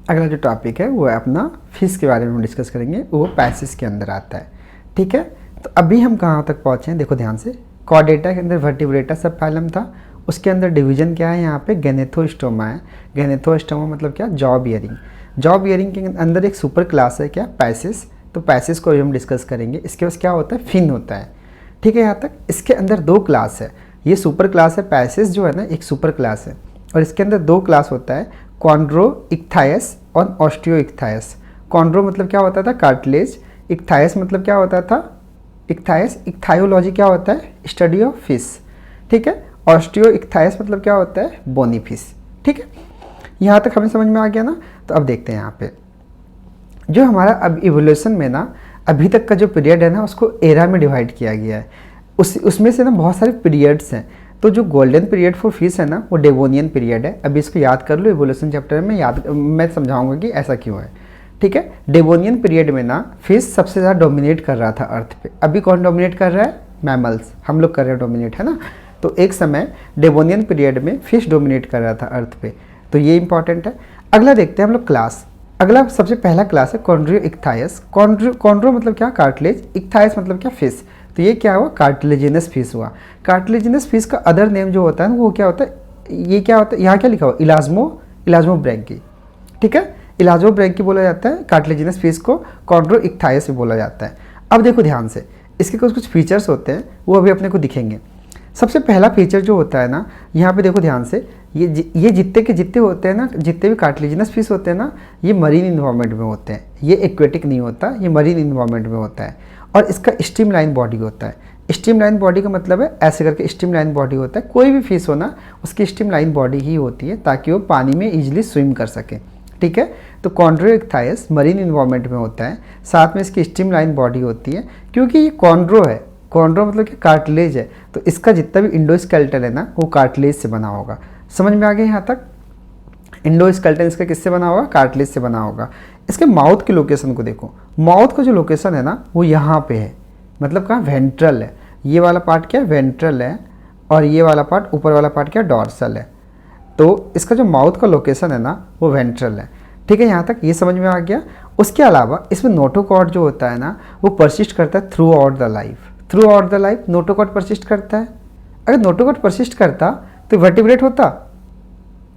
अगला जो टॉपिक है वो है अपना फिश के बारे में डिस्कस करेंगे, वो पैसिस के अंदर आता है। ठीक है, तो अभी हम कहाँ तक पहुँचे हैं देखो ध्यान से। कॉर्डेटा के अंदर वर्टिब्रेटा सब फाइलम था, उसके अंदर डिवीजन क्या है यहाँ पे, गैनेथोस्टोमा है। गैनेथोस्टोमा मतलब क्या, जॉ बियरिंग। जॉ बियरिंग के अंदर एक सुपर क्लास है क्या, पैसिस। तो पैसिस को भी हम डिस्कस करेंगे। इसके पास क्या होता है, फिन होता है। ठीक है, यहाँ तक इसके अंदर दो क्लास है, ये सुपर क्लास है पैसिस जो है ना, एक सुपर क्लास है। और इसके अंदर दो क्लास होता है, कॉन्ड्रोइक्थायस और ऑस्टियोइक्थायस। कॉन्ड्रो मतलब क्या होता था, कार्टिलेज। इक्थायस मतलब क्या होता था, इक्थायस। इक्थायोलॉजी क्या होता है, स्टडी ऑफ फिश। ठीक है, ऑस्टियोइक्थायस मतलब क्या होता है, बोनी फिश। ठीक है, यहाँ तक हमें समझ में आ गया ना। तो अब देखते हैं यहाँ पे जो हमारा अब इवोल्यूशन में ना अभी तक का जो पीरियड है ना, उसको एरा में डिवाइड किया गया है। उसमें से ना बहुत सारे पीरियड्स हैं। तो जो गोल्डन पीरियड फॉर फिश है ना, वो डेवोनियन पीरियड है। अभी इसको याद कर लो, इवोल्यूशन चैप्टर में मैं समझाऊंगा कि ऐसा क्यों है। ठीक है, डेवोनियन पीरियड में ना फिश सबसे ज़्यादा डोमिनेट कर रहा था अर्थ पे। अभी कौन डोमिनेट कर रहा है, मैमल्स, हम लोग कर रहे हैं डोमिनेट, है ना। तो एक समय डेवोनियन पीरियड में फिश डोमिनेट कर रहा था अर्थ पे। तो ये इंपॉर्टेंट है। अगला देखते हैं हम लोग क्लास। अगला सबसे पहला क्लास है कॉन्ड्रियोइक्थायस। कॉन्ड्रो मतलब क्या, कार्टिलेज। इक्थायस मतलब क्या, फिश। तो ये क्या हुआ, कार्टिलेजिनस फिश हुआ। कार्टिलेजिनस फिश का अदर नेम जो होता है ना, वो क्या होता है, ये क्या होता है, यहाँ क्या लिखा हुआ, इलाज्मो ब्रैंकी। ठीक है, इलाज्मो ब्रैंकी बोला जाता है कार्टिलेजिनस फिश को, कॉन्ड्रोइक्थायस भी बोला जाता है। अब देखो ध्यान से, इसके कुछ फीचर्स होते हैं, वो अभी अपने को दिखेंगे। सबसे पहला फीचर जो होता है ना, यहाँ पे देखो ध्यान से, ये जितने के जितने होते हैं ना, जितने भी कार्टिलेजिनस फिश होते हैं ना, ये मरीन इन्वायरमेंट में होते हैं। ये एक्वेटिक नहीं होता, ये मरीन इन्वायरमेंट में होता है। और इसका स्ट्रीमलाइन बॉडी होता है। स्ट्रीमलाइन बॉडी का मतलब है ऐसे करके स्ट्रीमलाइन बॉडी होता है। कोई भी फिश हो ना, उसकी स्ट्रीमलाइन बॉडी ही होती है, ताकि वो पानी में ईजिली स्विम कर सके। ठीक है, तो कॉन्ड्रोइक्थायस मरीन इन्वायरमेंट में होता है, साथ में इसकी स्ट्रीमलाइन बॉडी होती है। क्योंकि ये कॉन्ड्रो है, कॉन्ड्रो मतलब कि कार्टिलेज है, तो इसका जितना भी इंडोस्केलेटन है ना, वो कार्टिलेज से बना होगा। समझ में आ गया यहाँ तक, इंडोस्केलेटन इसका किससे बना होगा, कार्टिलेज से बना होगा। इसके माउथ की लोकेशन को देखो, माउथ का जो लोकेशन है ना, वो यहाँ पे है, मतलब कहाँ, वेंट्रल है। ये वाला पार्ट क्या है, वेंट्रल है, और ये वाला पार्ट, ऊपर वाला पार्ट क्या, डॉर्सल है। तो इसका जो माउथ का लोकेशन है ना, वो वेंट्रल है। ठीक है, यहाँ तक ये समझ में आ गया। उसके अलावा इसमें नोटोकॉर्ड जो होता है ना, वो परसिस्ट करता है through out the life. Through out the life notochord persist करता है। अगर नोटोकॉर्ड परसिस्ट करता तो वर्टिब्रेट होता,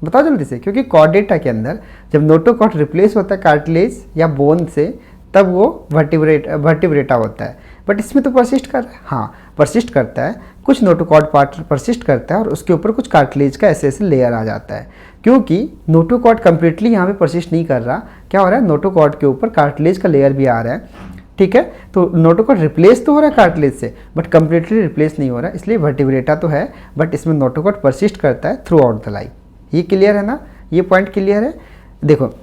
बताओ जल्दी से। क्योंकि कॉर्डेटा के अंदर जब नोटोकॉर्ड रिप्लेस होता है कार्टिलेज या बोन से, तब वो वर्टिब्रेटा होता है। बट इसमें तो परसिस्ट कर रहा है, हाँ परसिस्ट करता है। कुछ नोटोकॉर्ड पार्ट परसिस्ट करता है, और उसके ऊपर कुछ कार्टिलेज का ऐसे ऐसे लेयर आ जाता है। क्योंकि नोटोकॉर्ड कंप्लीटली यहाँ पे परसिस्ट नहीं कर रहा, क्या हो रहा है, नोटोकॉर्ड के ऊपर कार्टिलेज का लेयर भी आ रहा है। ठीक है, तो नोटोकॉर्ड रिप्लेस तो हो रहा है कार्टिलेज से, बट कंप्लीटली रिप्लेस नहीं हो रहा, इसलिए वर्टिब्रेटा तो है, बट इसमें नोटोकॉर्ड परसिस्ट करता है थ्रू आउट द लाइफ। ये क्लियर है ना, ये पॉइंट क्लियर है। देखो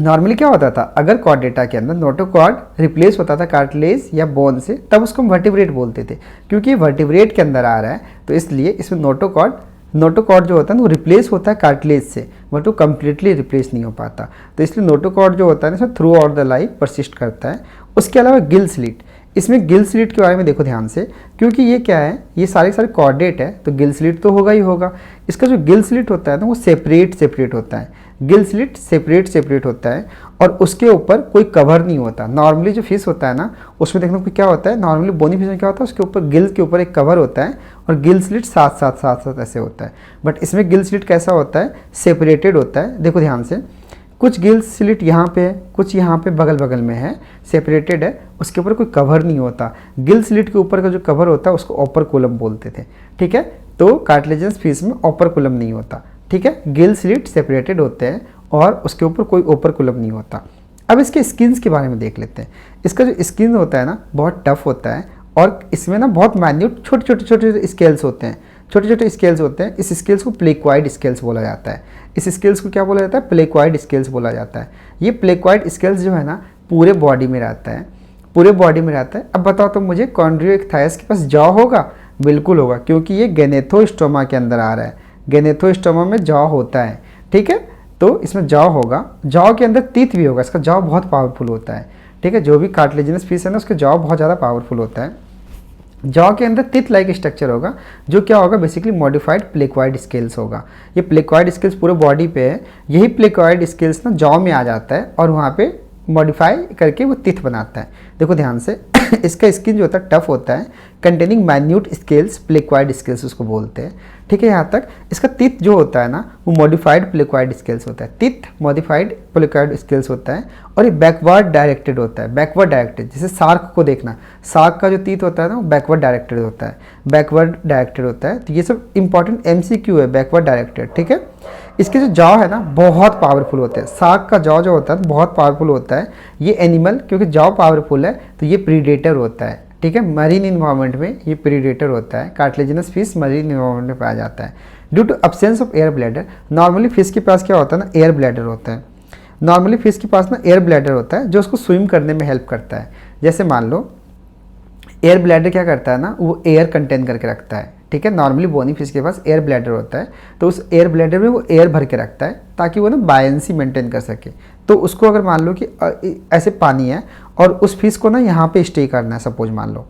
नॉर्मली क्या होता था, अगर कॉर्डेटा के अंदर नोटोकॉर्ड रिप्लेस होता था कार्टिलेज या बोन से, तब उसको हम वर्टिब्रेट बोलते थे। क्योंकि वर्टिब्रेट के अंदर आ रहा है, तो इसलिए इसमें नोटोकॉर्ड जो होता है ना, वो रिप्लेस होता है कार्टिलेज से, बट वो कम्प्लीटली रिप्लेस नहीं हो पाता। तो इसलिए नोटोकॉर्ड जो होता है ना, through out the life persist करता है। उसके अलावा गिल स्लिट, इसमें गिल स्लिट के बारे में देखो ध्यान से। क्योंकि ये क्या है, ये सारे कॉर्डेट है, तो गिल स्लिट तो होगा ही होगा। इसका जो गिल स्लिट होता है ना, वो सेपरेट होता है। गिल स्लिट सेपरेट होता है, और उसके ऊपर कोई कवर नहीं होता। नॉर्मली जो फिश होता है ना, उसमें देखने को क्या होता है, नॉर्मली बोनी फिश में क्या होता है, उसके ऊपर गिल के ऊपर एक कवर होता है, और गिल स्लिट साथ ऐसे होता है। बट इसमें गिल स्लिट कैसा होता है, सेपरेटेड होता है। देखो ध्यान से, कुछ गिल स्लिट यहाँ पे है, कुछ यहाँ पे बगल में है, सेपरेटेड है, उसके ऊपर कोई कवर नहीं होता। गिल स्लिट के ऊपर का जो कवर होता है, उसको ओपरकुलम बोलते थे। ठीक है, तो कार्टिलेजिनस फिश में ओपरकुलम नहीं होता। ठीक है, गिल स्लिट सेपरेटेड होते हैं, और उसके ऊपर कोई ओपरकुलम नहीं होता। अब इसके स्किन्स के बारे में देख लेते हैं। इसका जो स्किन होता है ना, बहुत टफ होता है, और इसमें ना बहुत माइन्यूट छोटे स्केल्स होते हैं, छोटे स्केल्स होते हैं। इस स्केल्स को प्लेक्वाइड स्केल्स बोला जाता है। इस स्केल्स को क्या बोला जाता है, प्लेक्वाइड स्केल्स बोला जाता है। ये प्लेक्वाइड स्केल्स जो है ना, पूरे बॉडी में रहता है, पूरे बॉडी में रहता है। अब बताओ तो मुझे, कॉन्ड्रियोइक्थायस के पास जॉ होगा, बिल्कुल होगा, क्योंकि ये गैनेथोस्टोमा के अंदर आ रहा है। गैनेथोस्टोमा में जॉ होता है। ठीक है, तो इसमें जॉ होगा, जॉ के अंदर टीथ भी होगा, इसका जॉ बहुत पावरफुल होता है। ठीक है, जो भी कार्टिलेजिनस फिश है ना, उसके जॉ बहुत ज़्यादा पावरफुल होता है। जॉ के अंदर टिथ लाइक स्ट्रक्चर होगा, जो क्या होगा बेसिकली मॉडिफाइड प्लेक्वाइड स्केल्स होगा। ये प्लेक्वाइड स्केल्स पूरे बॉडी पे है, यही प्लेक्वाइड स्केल्स ना जॉ में आ जाता है और वहाँ पे मॉडिफाई करके वो टिथ बनाता है। देखो ध्यान से इसका स्किन जो होता है टफ होता है, containing minute scales, placoid scales उसको बोलते हैं। ठीक है, यहाँ तक इसका टिथ जो होता है ना वो मॉडिफाइड प्लेक्वाइड स्केल्स होता है, टिथ मॉडिफाइड प्लेक्वाइड स्केल्स होता है, और ये बैकवर्ड डायरेक्टेड होता है, बैकवर्ड डायरेक्टेड। जैसे शार्क को देखना, शार्क का जो टीथ होता है ना वो बैकवर्ड डायरेक्टेड होता है, बैकवर्ड डायरेक्टेड होता है। तो ये सब इंपॉर्टेंट MCQ है, बैकवर्ड डायरेक्टेड। ठीक है, इसके जो जॉ है ना बहुत पावरफुल होते हैं, शार्क का जॉ जो होता है बहुत पावरफुल होता है। ये एनिमल क्योंकि जॉ पावरफुल है तो ये प्रीडेटर होता है। ठीक है, मरीन इन्वायरमेंट में ये प्रीडेटर होता है। कार्टिलेजिनस फिश मरीन इन्वायरमेंट में पाया जाता है। Due to absence of air bladder, normally fish के पास क्या होता है ना, एयर ब्लैडर होता है। नॉर्मली फिश के पास ना एयर ब्लैडर होता है जो उसको स्विम करने में हेल्प करता है। जैसे मान लो एयर ब्लैडर क्या करता है ना, वो एयर कंटेन करके रखता है। ठीक है, नॉर्मली बोनी फिश के पास एयर ब्लैडर होता है, तो उस एयर ब्लैडर में वो एयर भर के रखता है ताकि वो ना बायंसी मेंटेन कर सके। तो उसको अगर मान लो कि ऐसे पानी है और उस फिश को ना यहाँ पे स्टे करना है, सपोज मान लो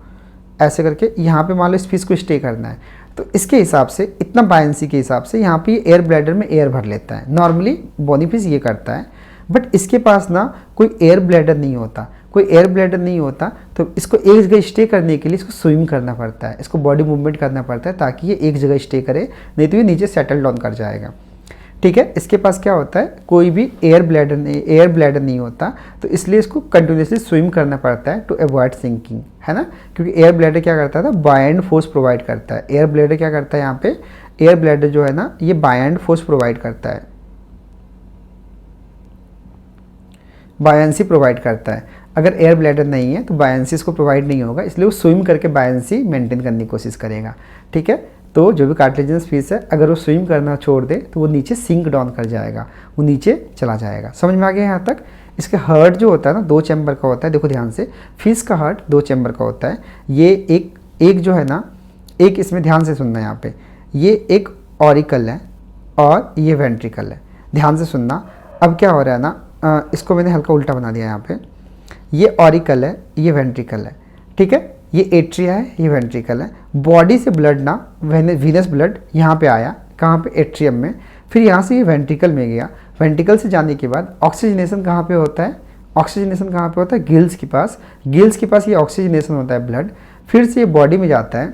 ऐसे करके यहाँ पे मान लो इस फिश को स्टे करना है, तो इसके हिसाब से इतना बायंसी के हिसाब से यहाँ पे एयर ब्लैडर में एयर भर लेता है। नॉर्मली बोनी फिश ये करता है, बट इसके पास ना कोई एयर ब्लैडर नहीं होता, कोई एयर ब्लैडर नहीं होता, तो इसको एक जगह स्टे करने के लिए इसको स्विम करना पड़ता है, इसको बॉडी मूवमेंट करना पड़ता है ताकि ये एक जगह स्टे करे, नहीं तो ये नीचे सेटल डाउन कर जाएगा। ठीक है, इसके पास क्या होता है, कोई भी एयर ब्लैडर नहीं होता, तो इसलिए इसको कंटिन्यूसली स्विम करना पड़ता है टू अवॉइड सिंकिंग, है ना। क्योंकि एयर ब्लैडर क्या करता है ना, बायंड फोर्स प्रोवाइड करता है। एयर ब्लैडर क्या करता है, यहाँ पे एयर ब्लैडर जो है ना ये बायंड फोर्स प्रोवाइड करता है, बायंसी प्रोवाइड करता है। अगर एयर ब्लैडर नहीं है तो बायंसी इसको प्रोवाइड नहीं होगा, इसलिए वो स्विम करके बायंसी मेंटेन करने की कोशिश करेगा। ठीक है, तो जो भी कार्टिलेजिनस फिश है अगर वो स्विम करना छोड़ दे तो वो नीचे सिंक डाउन कर जाएगा, वो नीचे चला जाएगा। समझ में आ गया यहाँ तक। इसका हार्ट जो होता है ना 2 चैम्बर का होता है। देखो ध्यान से, फिश का हार्ट 2 चैम्बर का होता है। ये एक जो है ना, एक इसमें ध्यान से सुनना, यहाँ पे ये एक ऑरिकल है और ये वेंट्रिकल है। ध्यान से सुनना। अब क्या हो रहा है ना, इसको मैंने हल्का उल्टा बना दिया। यहाँ पे ये ऑरिकल है, ये वेंट्रिकल है। ठीक है, ये एट्रिया है, ये वेंट्रिकल है। बॉडी से ब्लड ना वीनस ब्लड यहाँ पे आया, कहाँ पे, एट्रियम में, फिर यहाँ से ये वेंट्रिकल में गया। वेंट्रिकल से जाने के बाद ऑक्सीजनेशन कहाँ पे होता है, ऑक्सीजनेशन कहाँ पे होता है, गिल्स के पास। गिल्स के पास ये ऑक्सीजनेशन होता है ब्लड, फिर से ये बॉडी में जाता है,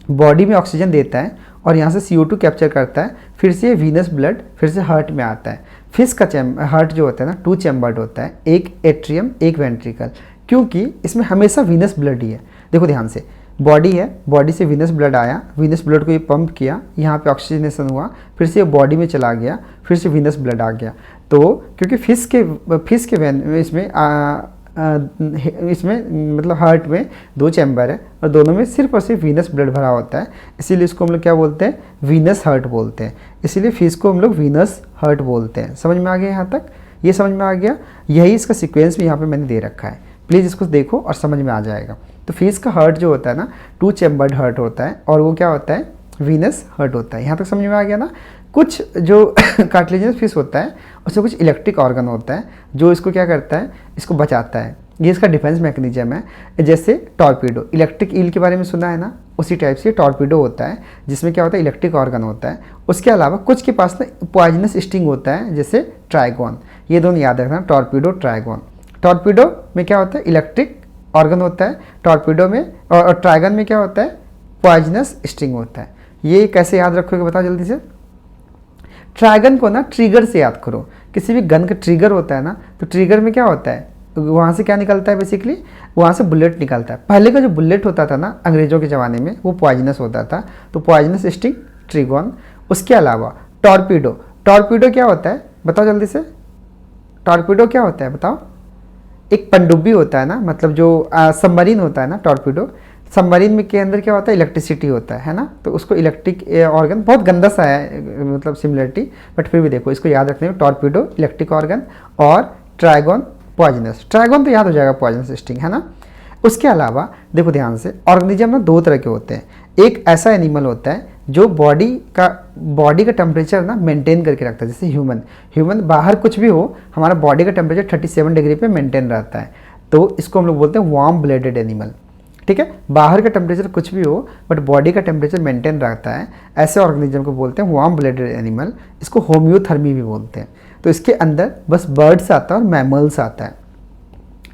बॉडी में ऑक्सीजन देता है और यहाँ से CO2 कैप्चर करता है, फिर से ये वीनस ब्लड फिर से हार्ट में आता है। फिश का हार्ट जो होता है ना 2 चैम्बर्ड होता है, एक एट्रियम एक वेंट्रिकल, क्योंकि इसमें हमेशा वीनस ब्लड ही है। देखो ध्यान से, बॉडी है, बॉडी से वीनस ब्लड आया, वीनस ब्लड को ये पंप किया, यहाँ पे ऑक्सीजनेशन हुआ, फिर से ये बॉडी में चला गया, फिर से वीनस ब्लड आ गया। तो क्योंकि फिश के इसमें मतलब हार्ट में 2 चैम्बर है और दोनों में सिर्फ और सिर्फ वीनस ब्लड भरा होता है, इसीलिए इसको हम लोग क्या बोलते हैं, वीनस हार्ट बोलते हैं। इसीलिए फिश को हम लोग वीनस हार्ट बोलते हैं। समझ में आ गया यहाँ तक, ये समझ में आ गया। यही इसका सीक्वेंस भी यहाँ पे मैंने दे रखा है, प्लीज़ इसको देखो और समझ में आ जाएगा। तो फिश का हार्ट जो होता है ना 2 चैम्बर्ड हार्ट होता है और वो क्या होता है, वीनस हार्ट होता है। यहाँ तक समझ में आ गया ना। कुछ जो कार्टिलेजिनस फिश होता है उसमें कुछ इलेक्ट्रिक ऑर्गन होता है जो इसको क्या करता है, इसको बचाता है। ये इसका डिफेंस मैकेनिज्म है। जैसे टॉर्पीडो, इलेक्ट्रिक ईल के बारे में सुना है ना, उसी टाइप से टॉर्पीडो होता है जिसमें क्या होता है, इलेक्ट्रिक ऑर्गन होता है। उसके अलावा कुछ के पास ना पॉइजनस स्टिंग होता है, जैसे ट्राइगोन। ये दोनों याद रखना, टॉर्पीडो ट्राइगोन। टॉर्पीडो में क्या होता है, इलेक्ट्रिक ऑर्गन होता है टॉर्पीडो में, और ट्राइगन में क्या होता है, पॉइजनस स्टिंग होता है। ये कैसे याद रखोगे बताओ जल्दी से। ट्राइगन को ना ट्रिगर से याद करो। किसी भी गन का ट्रिगर होता है ना, तो ट्रिगर में क्या होता है, वहाँ से क्या निकलता है, बेसिकली वहाँ से बुलेट निकलता है। पहले का जो बुलेट होता था ना अंग्रेजों के ज़माने में, वो पॉइजनस होता था, तो पॉइजनस स्टिंग ट्रिगोन। उसके अलावा टॉर्पीडो, टॉर्पीडो क्या होता है बताओ जल्दी से। टॉर्पीडो क्या होता है बताओ। एक पनडुब्बी होता है ना, मतलब जो सबमरीन होता है ना टॉर्पीडो, सबमरीन में के अंदर क्या होता है, इलेक्ट्रिसिटी होता है ना, तो उसको इलेक्ट्रिक ऑर्गन, बहुत गंदा सा है मतलब सिमिलरिटी, बट फिर भी देखो इसको याद रखने में, टॉर्पीडो इलेक्ट्रिक ऑर्गन और ट्राइगोन पॉइजनस। ट्राइगन तो याद हो जाएगा, पॉइजनस स्टिंग, है ना। उसके अलावा देखो ध्यान से, ऑर्गेनिज्म ना 2 तरह के होते हैं। एक ऐसा एनिमल होता है जो बॉडी का टेम्परेचर ना मेंटेन करके रखता है, जैसे ह्यूमन बाहर कुछ भी हो, हमारा बॉडी का टेम्परेचर 37 डिग्री पे मेंटेन रहता है, तो इसको हम लोग बोलते हैं वार्म ब्लडेड एनिमल। ठीक है। बाहर का टेम्परेचर कुछ भी हो बट बॉडी का टेम्परेचर मेंटेन रहता है, ऐसे ऑर्गेनिज्म को बोलते हैं वार्म ब्लडेड एनिमल। इसको होम्योथर्मी भी बोलते हैं। तो इसके अंदर बस बर्ड्स आता है और मैमल्स आता है,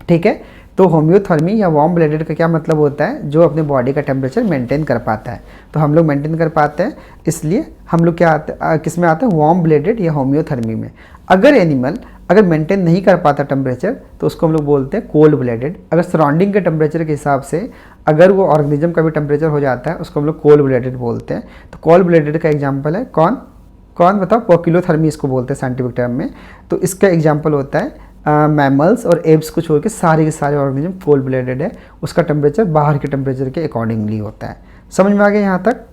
ठीक है। तो होम्योथर्मी या वार्म ब्लडेड का क्या मतलब होता है, जो अपने बॉडी का टेम्परेचर मेंटेन कर पाता है। तो हम लोग मेंटेन कर पाते हैं, इसलिए हम लोग क्या आते किस में आते हैं, वार्म ब्लडेड या होम्योथर्मी में। अगर एनिमल अगर मेंटेन नहीं कर पाता टेम्परेचर तो उसको हम लोग बोलते हैं कोल्ड ब्लडेड। अगर सराउंडिंग के टेम्परेचर के हिसाब से अगर वो ऑर्गेनिज्म का भी टेम्परेचर हो जाता है उसको हम लोग कोल्ड ब्लडेड बोलते हैं। तो कोल्ड ब्लडेड का एग्जाम्पल है कौन कौन बताओ, पोकिलोथर्मी इसको बोलते हैं साइंटिफिक टर्म में। तो इसका एग्जाम्पल होता है मैमल्स और एब्स को छोड़ के सारे ऑर्गेनिज्म कोल्ड ब्लडेड है, उसका टेम्परेचर बाहर के टेम्परेचर के अकॉर्डिंगली होता है। समझ में आ गया यहाँ तक,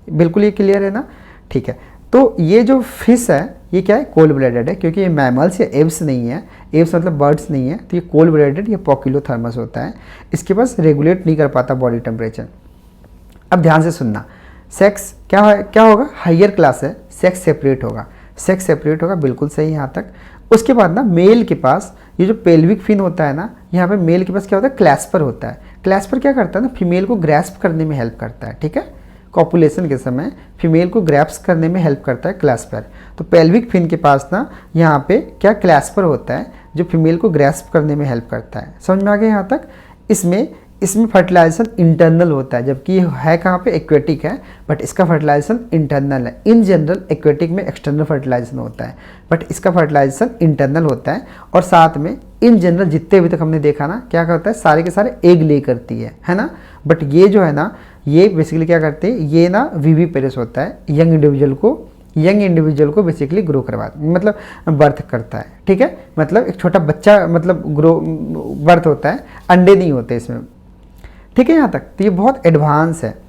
बिल्कुल ये क्लियर है ना, ठीक है। तो ये जो फिश है ये क्या है, कोल्ड ब्लडेड है, क्योंकि ये मैमल्स या एब्स नहीं है, एब्स मतलब बर्ड्स नहीं है, तो ये कोल्ड ब्लडेड या पोकिलोथर्मस होता है। इसके पास रेगुलेट नहीं कर पाता बॉडी टेम्परेचर। अब ध्यान से सुनना, सेक्स क्या होगा, हाइयर क्लास है, सेक्स सेपरेट होगा, सेक्स सेपरेट होगा, बिल्कुल सही यहाँ तक। उसके बाद ना मेल के पास ये जो पेल्विक फिन होता है ना, यहाँ पे मेल के पास क्या होता है, क्लैस्पर होता है। क्लैस्पर क्या करता है ना, फीमेल को ग्रैस्प करने में हेल्प करता है, ठीक है। कॉपुलेशन के समय फीमेल को ग्रैप्स करने में हेल्प करता है क्लैस्पर। तो पेल्विक फिन के पास ना यहाँ पे क्या क्लैस्पर होता है जो फीमेल को ग्रैस्प करने में हेल्प करता है। समझ में आ गया यहाँ तक। इसमें फर्टिलाइजेशन इंटरनल होता है, जबकि है कहाँ पे, एक्वेटिक है, बट इसका फर्टिलाइजेशन इंटरनल है। इन जनरल एक्वेटिक में एक्सटर्नल फर्टिलाइजेशन होता है, बट इसका फर्टिलाइजेशन इंटरनल होता है। और साथ में इन जनरल जितने अभी तक हमने देखा ना, क्या होता है, सारे के सारे एग ले करती है ना। बट ये जो है ना, ये बेसिकली क्या करते हैं, ये ना विविपेरस होता है, यंग इंडिविजुअल को बेसिकली ग्रो करवाता, मतलब बर्थ करता है, ठीक है। मतलब एक छोटा बच्चा मतलब ग्रो बर्थ होता है, अंडे नहीं होते इसमें, ठीक है यहाँ तक। तो ये बहुत एडवांस है।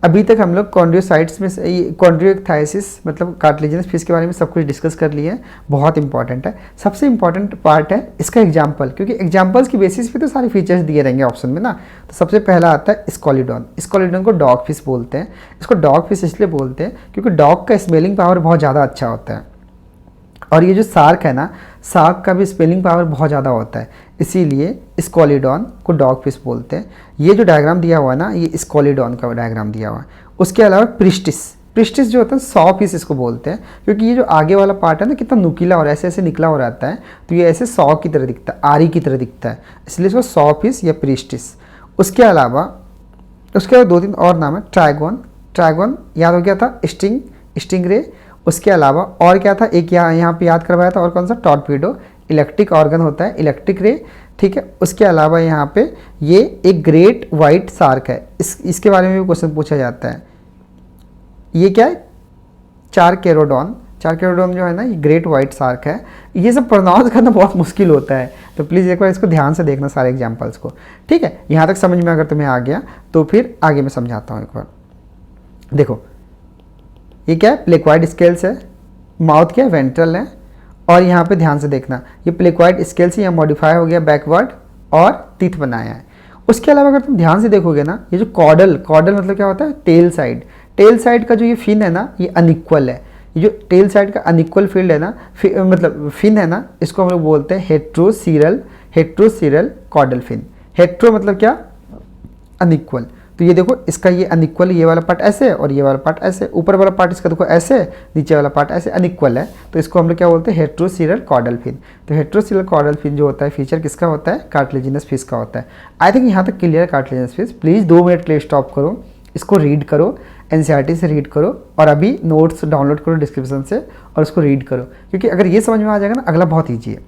अभी तक हम लोग कॉन्ड्रियोसाइट्स में कॉन्ड्रियोइक्थाइसिस मतलब कार्टिलेजिनस फिश के बारे में सब कुछ डिस्कस कर लिए हैं, बहुत इंपॉर्टेंट है। सबसे इंपॉर्टेंट पार्ट है इसका एग्जाम्पल, क्योंकि एग्जाम्पल्स की बेसिस पे तो सारे फीचर्स दिए रहेंगे ऑप्शन में ना। तो सबसे पहला आता है स्कॉलिडॉन। स्कॉलिडॉन को डॉग फिश बोलते हैं। इसको डॉग फिश इसलिए बोलते हैं क्योंकि डॉग का स्मेलिंग पावर बहुत ज़्यादा अच्छा होता है, और ये जो शार्क है ना, शार्क का भी स्पेलिंग पावर बहुत ज़्यादा होता है, इसीलिए स्कॉलिडॉन को डॉग फिश बोलते हैं। ये जो डायग्राम दिया हुआ है ना, ये स्कॉलिडॉन का डायग्राम दिया हुआ है। उसके अलावा प्रिस्टिस जो होता है, सॉ फिश इसको बोलते हैं, क्योंकि ये जो आगे वाला पार्ट है ना कितना नुकीला और ऐसे ऐसे निकला हो रहता है, तो ये ऐसे सॉ की तरह दिखता है, आरी की तरह दिखता है, इसलिए इसको सॉ फिश या प्रिस्टिस। उसके अलावा दो तीन और नाम है, ट्राइगोन याद हो गया था, स्टिंगरे। उसके अलावा और क्या था, एक यहाँ पे याद करवाया था, और कौन सा, टॉर्पीडो। इलेक्ट्रिक ऑर्गन होता है, इलेक्ट्रिक रे, ठीक है। उसके अलावा यहाँ पे ये एक ग्रेट वाइट शार्क है, इसके बारे में भी क्वेश्चन पूछा जाता है। ये क्या है, चारकेरोडॉन जो है ना, ये ग्रेट वाइट शार्क है। ये सब प्रोनाउंस करना बहुत मुश्किल होता है, तो प्लीज़ एक बार इसको ध्यान से देखना सारे एग्जाम्पल्स को, ठीक है। यहाँ तक समझ में अगर तुम्हें आ गया तो फिर आगे मैं समझाता हूँ एक बार। देखो ये क्या है, प्लेक्वाइड स्केल्स है, माउथ क्या है, वेंट्रल है, और यहाँ पे ध्यान से देखना, ये प्लेक्वाइड स्केल्स यहाँ मॉडिफाई हो गया बैकवर्ड और टीथ बनाया है। उसके अलावा अगर तुम ध्यान से देखोगे ना, ये जो कॉर्डल मतलब क्या होता है, टेल साइड का जो ये फिन है ना, ये अनइक्वल है। ये जो टेल साइड का अनइक्वल फील्ड है ना, मतलब फिन है ना, इसको हम लोग बोलते हैं हेट्रोसीरल कॉर्डल फिन। हेट्रो मतलब क्या, अनइक्वल। तो ये देखो, इसका ये अनइक्वल, ये वाला पार्ट ऐसे और ये वाला पार्ट ऐसे, ऊपर वाला पार्ट इसका देखो ऐसे, नीचे वाला पार्ट ऐसे, अनइक्वल है, तो इसको हम लोग क्या बोलते हैं, हेट्रोसीरल कॉर्डल फिन। तो हेट्रोसीरल कॉर्डल फिन जो होता है फीचर किसका होता है, कार्टिलेजिनस फिश का होता है। आई थिंक यहाँ तक क्लियर है कार्टिलेजिनस फिश। प्लीज़ 2 मिनट के लिए स्टॉप करो, इसको रीड करो, एनसीईआरटी से रीड करो, और अभी नोट्स डाउनलोड करो डिस्क्रिप्शन से और उसको रीड करो, क्योंकि अगर ये समझ में आ जाएगा ना, अगला बहुत ईजी है।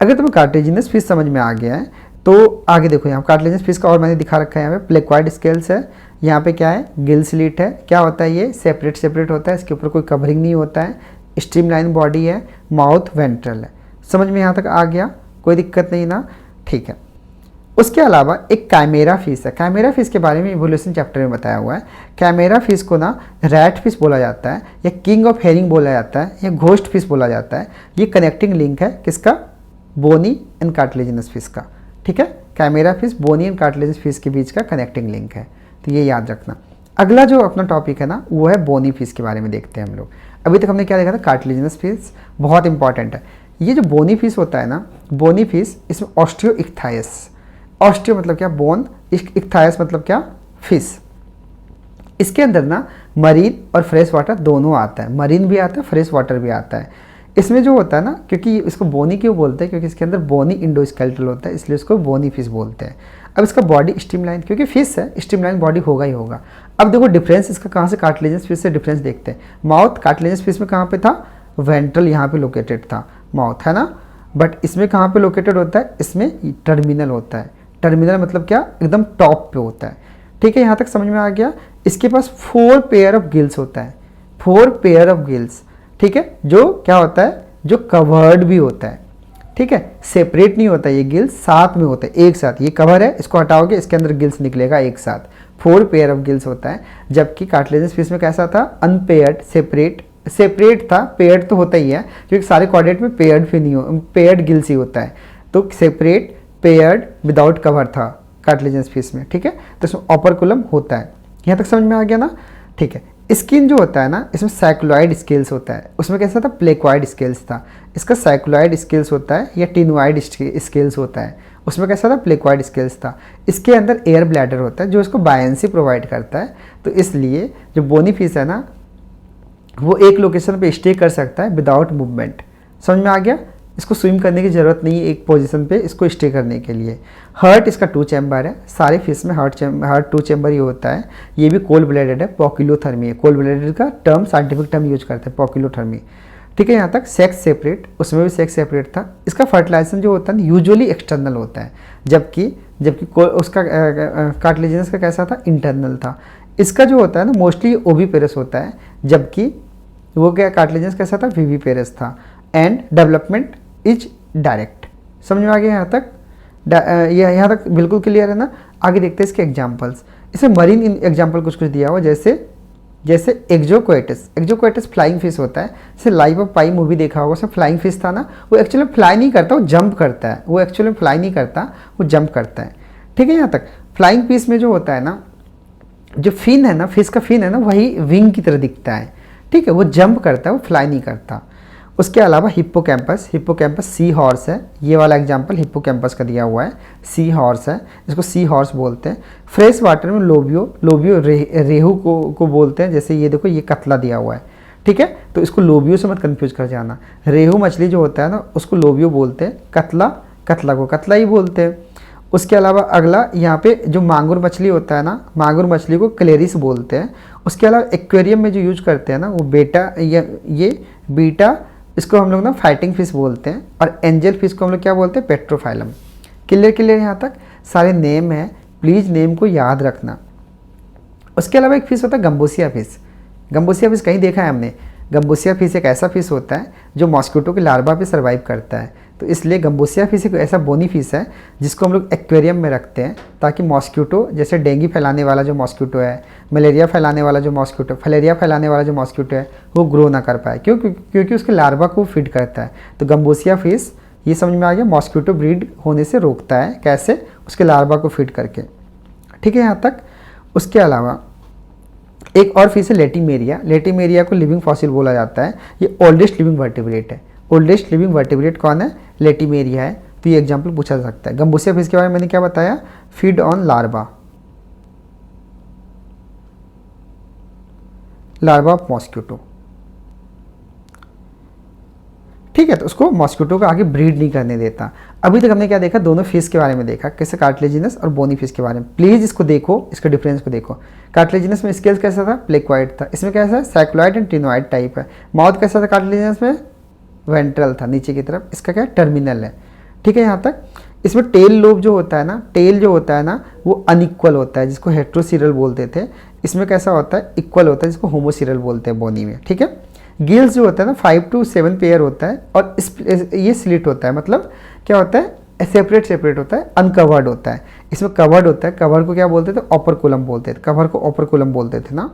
अगर तुम्हें कार्टिलेजिनस फिश समझ में आ गया है तो आगे देखो, यहाँ कार्टिलेजिनस फिश का और मैंने दिखा रखा है, यहाँ पे प्लेक्वाइड स्केल्स है, यहाँ पे क्या है, गिल स्लिट है। क्या होता है, ये सेपरेट होता है, इसके ऊपर कोई कवरिंग नहीं होता है, स्ट्रीमलाइन बॉडी है, माउथ वेंट्रल है। समझ में यहाँ तक आ गया, कोई दिक्कत नहीं ना, ठीक है। उसके अलावा एक कैमेरा फिश है। कैमेरा फिश के बारे में इवोल्यूशन चैप्टर में बताया हुआ है। कैमेरा फिश को ना रैट फिश बोला जाता है, या किंग ऑफ हेरिंग बोला जाता है, या घोस्ट फिश बोला जाता है। ये कनेक्टिंग लिंक है किसका, बोनी एंड कार्टिलेजिनस फिश का, ठीक है। Chimaera fish bony and cartilaginous fish के बीच का कनेक्टिंग लिंक है, तो ये याद रखना। अगला जो अपना टॉपिक है ना, वो है बोनी फिश के बारे में देखते हैं हम लोग। अभी तक हमने क्या देखा था, कार्टिलेजिनस फिश बहुत इंपॉर्टेंट है। ये जो बोनी फिश होता है ना, बोनी फिश, इसमें ऑस्टियोइक्थाइस, ऑस्टियो मतलब क्या, बोन, इक्थायस मतलब क्या, फिश। इसके अंदर ना मरीन और फ्रेश वाटर दोनों आता है, मरीन भी आता है, फ्रेश वाटर भी आता है। इसमें जो होता है ना, क्योंकि इसको बोनी क्यों बोलते हैं, क्योंकि इसके अंदर बोनी इंडोस्केलेटल होता है, इसलिए इसको बोनी फिश बोलते हैं। अब इसका बॉडी स्ट्रीमलाइन, क्योंकि फिश है स्ट्रीमलाइन बॉडी होगा ही होगा। अब देखो डिफरेंस इसका कहाँ से कार्टिलेजिनस फिश से डिफरेंस देखते हैं। माउथ कार्टिलेजिनस फिश में कहाँ पे था, वेंट्रल यहाँ पे लोकेटेड था माउथ, है ना। बट इसमें कहाँ पे लोकेटेड होता है, इसमें टर्मिनल होता है। टर्मिनल मतलब क्या, एकदम टॉप पे होता है। ठीक है, यहाँ तक समझ में आ गया। इसके पास 4 पेयर ऑफ गिल्स होता है, 4 पेयर ऑफ गिल्स। ठीक है, जो क्या होता है, जो कवर्ड भी होता है। ठीक है, सेपरेट नहीं होता, ये गिल्स साथ में होता है, एक साथ। ये कवर है, इसको हटाओगे इसके अंदर गिल्स निकलेगा एक साथ। 4 पेयर ऑफ गिल्स होता है। जबकि कार्टिलेजिनस फिश में कैसा था, अनपेयर्ड, सेपरेट था, पेयर्ड तो होता ही है क्योंकि सारे कॉर्डेट में पेयर्ड फिश नहीं हो, पेयर्ड गिल्स ही होता है। तो सेपरेट, पेयर्ड, विदाउट कवर था कार्टिलेजिनस फिश में। ठीक है, तो इसमें ऑपरकुलम होता है। यहाँ तक समझ में आ गया ना। ठीक है, स्किन जो होता है ना, इसमें साइक्लोइड स्केल्स होता है। उसमें कैसा था, प्लेक्वाइड स्केल्स था। इसका साइक्लोइड स्केल्स होता है या टिनवाइड स्केल्स होता है। उसमें कैसा था, प्लेक्वाइड स्केल्स था। इसके अंदर एयर ब्लैडर होता है जो इसको बायंसी प्रोवाइड करता है। तो इसलिए जो बोनी फिश है ना, वो एक लोकेशन पे स्टे कर सकता है विदाउट मूवमेंट। समझ में आ गया। इसको स्विम करने की ज़रूरत नहीं है एक पोजीशन पे इसको स्टे करने के लिए। हार्ट इसका 2 चैम्बर है, सारे फिश में हार्ट 2 चैम्बर ही होता है। ये भी कोल्ड ब्लडेड है, पॉक्यूलोथर्मी है। कोल्ड ब्लडेड का टर्म साइंटिफिक टर्म यूज करते हैं, पॉक्यूलोथर्मी। ठीक है, यहाँ तक सेक्स सेपरेट, उसमें भी सेक्स सेपरेट था। इसका फर्टिलाइजेशन जो होता है यूजुअली एक्सटर्नल होता है, जबकि उसका कार्टिलेजिनस का कैसा था, इंटरनल था। इसका जो होता है ना मोस्टली ओविपेरस होता है, जबकि वो क्या कार्टिलेजिनस कैसा था, विविपेरस था। And development is direct. समझ में आ गया यहाँ तक। यहाँ तक बिल्कुल क्लियर है ना। आगे देखते हैं इसके एग्जांपल्स। इसमें मरीन एग्जांपल कुछ दिया हुआ, जैसे एक्जोक्वेटस फ्लाइंग फिश होता है। जैसे लाइफ ऑफ पाई मूवी देखा होगा, उसमें फ्लाइंग फिश था ना, वो एक्चुअली फ्लाई नहीं करता, वो जंप करता है। वो एक्चुअली फ्लाई नहीं करता, वो जंप करता है। ठीक है, यहाँ तक। फ्लाइंग फिश में जो होता है ना, जो फिन है ना, फिश का फिन है ना, वही विंग की तरह दिखता है। ठीक है, वो जंप करता है, वो फ्लाई नहीं करता। उसके अलावा हिप्पोकैम्पस सी हॉर्स है। ये वाला एग्जांपल हिप्पोकैम्पस का दिया हुआ है, सी हॉर्स है, इसको सी हॉर्स बोलते हैं। फ्रेश वाटर में लोबियो रेहू को बोलते हैं। जैसे ये देखो, ये कतला दिया हुआ है। ठीक है, तो इसको लोबियो से मत कंफ्यूज कर जाना। रेहू मछली जो होता है ना, उसको लोबियो बोलते हैं, कतला को कतला ही बोलते हैं। उसके अलावा अगला यहाँ पे जो मांगुर मछली होता है ना, मांगुर मछली को क्लेरिस बोलते हैं। उसके अलावा एक्वेरियम में जो यूज करते हैं ना, वो ये बीटा, इसको हम लोग ना फाइटिंग फिश बोलते हैं। और एंजल फिश को हम लोग क्या बोलते हैं, पेट्रोफाइलम। क्लियर यहाँ तक सारे नेम है, प्लीज़ नेम को याद रखना। उसके अलावा एक फिश होता है गंबूसिया फिश। गंबूसिया फिश कहीं देखा है हमने। गंबूसिया फिश एक ऐसा फिश होता है जो मॉस्किटो के लार्वा पे सर्वाइव करता है। तो इसलिए गंबूसिया फिश एक ऐसा बोनी फिश है जिसको हम लोग एक्वेरियम में रखते हैं, ताकि मॉस्किटो, जैसे डेंगू फैलाने वाला जो मॉस्किटो है, मलेरिया फैलाने वाला जो मॉस्किटो, फलेरिया फैलाने वाला जो मॉस्किटो है, वो ग्रो ना कर पाए। क्योंकि उसके लार्वा को फीड करता है। तो गंबूसिया फिश, ये समझ में आ गया, मॉस्किटो ब्रीड होने से रोकता है। कैसे, उसके लार्वा को फीड करके। ठीक है, यहाँ तक। उसके अलावा एक और फिश है लेटिमेरिया को लिविंग फॉसिल बोला जाता है। ये ओल्डेस्ट लिविंग वर्टिब्रेट है। ओल्डेस्ट लिविंग वर्टिब्रेट कौन है, लेटिमेरिया है। तो ये एग्जांपल पूछा जा सकता है। गंबूसिया फिश के बारे में मैंने क्या बताया, feed on larva of mosquito. ठीक है, तो उसको मॉस्किटो को आगे ब्रीड नहीं करने देता। अभी तक हमने क्या देखा, दोनों फिश के बारे में देखा, कैसे कार्टिलेजिनस और बोनी फिश के बारे में। प्लीज इसको देखो, इसका डिफरेंस को देखो। कार्टिलेजिनस में स्केल्स कैसा था, प्लेक्वाइड था। इसमें कैसा है, साइक्लोइड एंड टिनोइड टाइप है। माउथ कैसा था कार्टिलेजिनस में, वेंट्रल था नीचे की तरफ। इसका क्या है, टर्मिनल है। ठीक है, यहाँ तक। इसमें टेल लोब जो होता है ना, वो अनइक्वल होता है, जिसको हेट्रोसिरल बोलते थे। इसमें कैसा होता है, इक्वल होता है, जिसको होमोसिरल बोलते हैं बोनी में। ठीक है, गिल्स जो होता है ना 5 to 7 पेयर होता है। और ये स्लिट होता है, मतलब क्या होता है, सेपरेट होता है, अनकवर्ड होता है। इसमें कवर्ड होता है, कवर को क्या बोलते थे, ऑपरकुलम बोलते थे। कवर को ऑपरकुलम बोलते थे ना,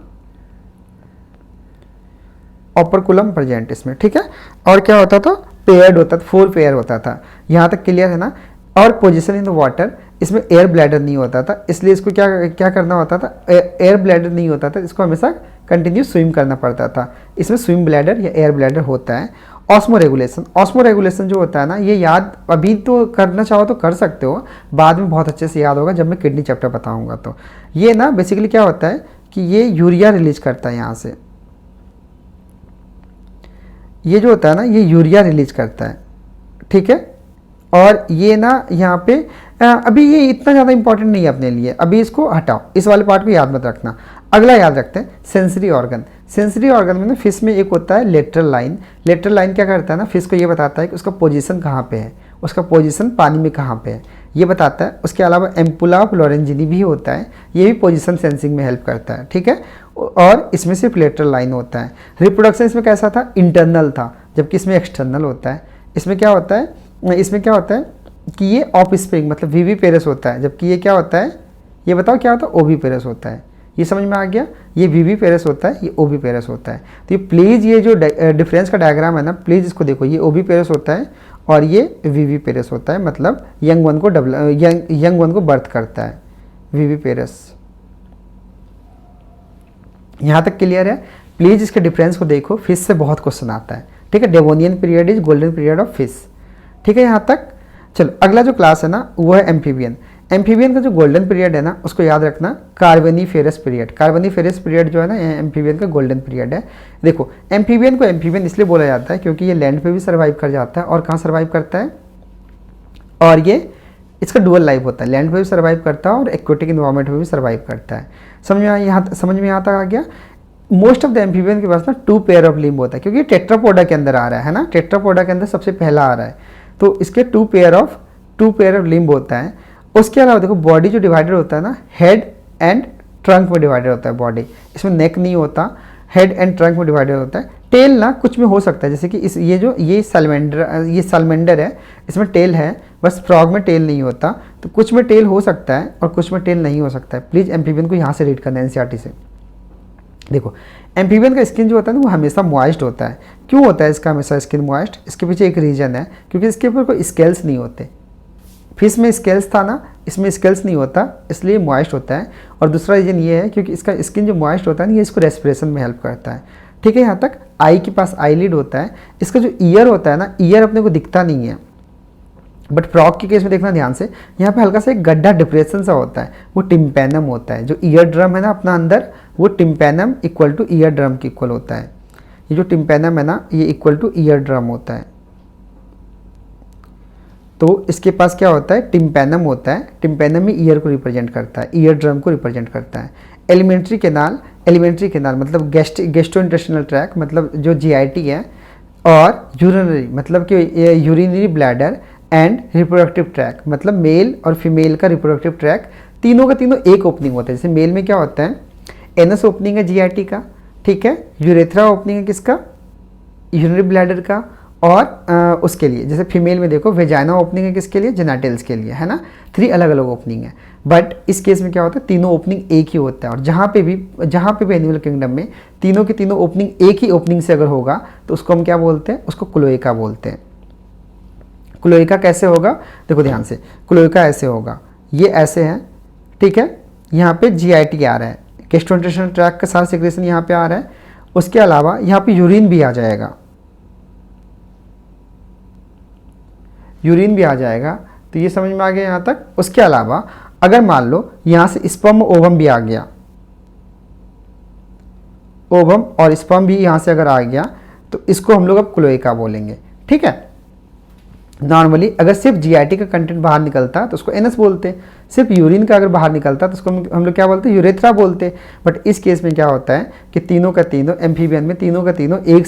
ऑपरकुलम प्रेजेंट इसमें। ठीक है, और क्या होता था, पेयर्ड होता था, 4 पेयर होता था। यहाँ तक क्लियर है ना। और पोजीशन इन द वाटर, इसमें एयर ब्लैडर नहीं होता था, इसलिए इसको क्या करना होता था, एयर ब्लैडर नहीं होता था, इसको हमेशा कंटिन्यू स्विम करना पड़ता था। इसमें स्विम ब्लैडर या एयर ब्लैडर होता है। ऑस्मो रेगुलेशन, ऑस्मो रेगुलेशन जो होता है ना, ये याद अभी तो करना चाहो तो कर सकते हो, बाद में बहुत अच्छे से याद होगा जब मैं किडनी चैप्टर बताऊंगा। तो ये ना बेसिकली क्या होता है कि ये यूरिया रिलीज करता है यहाँ से, ये जो होता है ना ये यूरिया रिलीज करता है, ठीक है। और ये ना यहाँ पे अभी ये इतना ज़्यादा इंपॉर्टेंट नहीं है अपने लिए, अभी इसको हटाओ, इस वाले पार्ट को याद मत रखना। अगला याद रखते हैं सेंसरी ऑर्गन। सेंसरी ऑर्गन में ना फिश में एक होता है लेटरल लाइन। लेटरल लाइन क्या करता है ना, फिश को ये बताता है कि उसका पोजीशन कहाँ पे है, उसका पोजीशन पानी में कहाँ पे है, ये बताता है। उसके अलावा एम्पुला ऑफ लॉरेंजिनी भी होता है, ये भी पोजीशन सेंसिंग में हेल्प करता है, ठीक है। और इसमें सिर्फ लेटरल लाइन होता है। रिप्रोडक्शन इसमें कैसा था, इंटरनल था, जबकि इसमें एक्सटर्नल होता है। इसमें क्या होता है, इसमें क्या होता है कि ये ऑफ स्प्रिंग मतलब वीवी पेरस होता है, जबकि ये क्या होता है, ये बताओ क्या होता है, ओवी पेरस होता है। ये समझ में आ गया, ये वीवी पेरस होता है, ये ओवी पेरस होता है। तो ये प्लीज़ ये जो डिफरेंस का डायग्राम है ना, प्लीज़ इसको देखो, ये ओवी पेरस होता है और ये वीवी पेरस होता है, मतलब यंग वन को बर्थ करता है वीवी पेरस। यहाँ तक क्लियर है? प्लीज़ इसके डिफरेंस को देखो, फिश से बहुत क्वेश्चन आता है, ठीक है। Devonian period is golden period of fish, ठीक है यहाँ तक। चलो अगला जो क्लास है ना वो है एम्फीबियन। एम्फीबियन का जो गोल्डन पीरियड है ना उसको याद रखना, कार्बोनिफेरस पीरियड। कार्बोनिफेरस पीरियड जो है ना एम्फीबियन का गोल्डन पीरियड है। देखो एम्फीबियन को एम्फीबियन इसलिए बोला जाता है क्योंकि ये लैंड पे भी सर्वाइव कर जाता है और कहाँ सर्वाइव करता है, और ये इसका डुअल लाइफ होता है, लैंड पे भी सर्वाइव करता है और एक्वेटिक इन्वायरमेंट में भी सर्वाइव करता है। समझ में यहाँ तक आ गया। मोस्ट ऑफ द एम्फीबियन के पास ना 2 पेयर ऑफ लिम्ब होता है, क्योंकि टेट्रापोडा के अंदर आ रहा है ना, टेट्रापोडा के अंदर सबसे पहला आ रहा है, तो इसके 2 पेयर ऑफ लिम्ब होता है। उसके अलावा देखो बॉडी जो डिवाइडेड होता है ना, हेड एंड ट्रंक में डिवाइडेड होता है बॉडी, इसमें नेक नहीं होता, हेड एंड ट्रंक में डिवाइडेड होता है। टेल ना कुछ में हो सकता है, जैसे कि ये सैलमेंडर है, इसमें टेल है, बस फ्रॉग में टेल नहीं होता, तो कुछ में टेल हो सकता है और कुछ में टेल नहीं हो सकता है। प्लीज़ एम्फीबियन को यहाँ से रीड करना है एनसीईआरटी से। देखो एम्फीबियन का स्किन जो होता है ना वो हमेशा मॉइस्ट होता है। क्यों होता है इसका हमेशा स्किन मॉइस्ट? इसके पीछे एक रीज़न है, क्योंकि इसके ऊपर कोई स्केल्स नहीं होते। फिश में स्केल्स था ना, इसमें स्केल्स नहीं होता, इसलिए मॉइस्ट होता है। और दूसरा रीज़न ये है क्योंकि इसका स्किन जो मॉइस्ट होता है ना, ये इसको रेस्पिरेशन में हेल्प करता है, ठीक है। यहाँ तक आई के पास आईलिड होता है। इसका जो ईयर होता है ना, ईयर अपने को दिखता नहीं है, बट फ्रॉग के केस में देखना ध्यान से, यहाँ पे हल्का सा एक गड्ढा डिप्रेशन सा होता है, वो टिम्पेनम होता है। जो ईयर ड्रम है ना अपना अंदर, वो tympanum equal two ear drum के इक्वल होता है। ये जो टिम्पेनम है ना, ये इक्वल टू ईयर ड्रम होता है। तो इसके पास क्या होता है, टिम्पेनम होता है। टिम्पेनम में ईयर को रिप्रेजेंट करता है, ईयर ड्रम को रिप्रेजेंट करता है। एलिमेंट्री केनाल मतलब गैस्ट्रोइंटेस्टिनल ट्रैक मतलब जो जीआईटी है, और यूरिनरी मतलब कि urinary bladder and reproductive tract मतलब मेल और फीमेल का रिप्रोडक्टिव ट्रैक, तीनों का तीनों एक ओपनिंग होता है। जैसे मेल में क्या होता है, एनस ओपनिंग है जीआईटी का, ठीक है। यूरेथ्रा ओपनिंग है किसका, यूरिनरी ब्लैडर का। और उसके लिए जैसे फीमेल में देखो वेजाइना ओपनिंग है किसके लिए, जेनाइटल्स के लिए, है ना। 3 अलग अलग ओपनिंग है, बट इस केस में क्या होता है, तीनों ओपनिंग एक ही होता है। और जहाँ पे भी एनिमल किंगडम में तीनों के तीनों ओपनिंग एक ही ओपनिंग से अगर होगा तो उसको हम क्या बोलते हैं, उसको क्लोएका बोलते हैं। क्लोएका कैसे होगा, देखो ध्यान से, क्लोएका ऐसे होगा, ये ऐसे है, ठीक है। यहाँ पे जीआईटी आ रहा है, गैस्ट्रोइंटेस्टाइनल ट्रैक्ट का सारा सिक्रेशन यहाँ पे आ रहा है। उसके अलावा यहाँ पे यूरिन भी आ जाएगा, यूरिन भी आ जाएगा। तो ये समझ में आ गया यहाँ तक। उसके अलावा अगर मान लो यहाँ से स्पर्म ओवम भी आ गया, ओवम और स्पर्म भी यहाँ से अगर आ गया, तो इसको हम लोग अब क्लोएका बोलेंगे, ठीक है। नॉर्मली अगर सिर्फ जीआईटी का कंटेंट बाहर निकलता तो उसको एनस बोलते हैं, सिर्फ यूरिन का अगर बाहर निकलता तो उसको हम लोग क्या बोलते हैं, यूरेथ्रा बोलते हैं। बट इस केस में क्या होता है कि तीनों का तीनों एम्फीबियन में तीनों का तीनों एक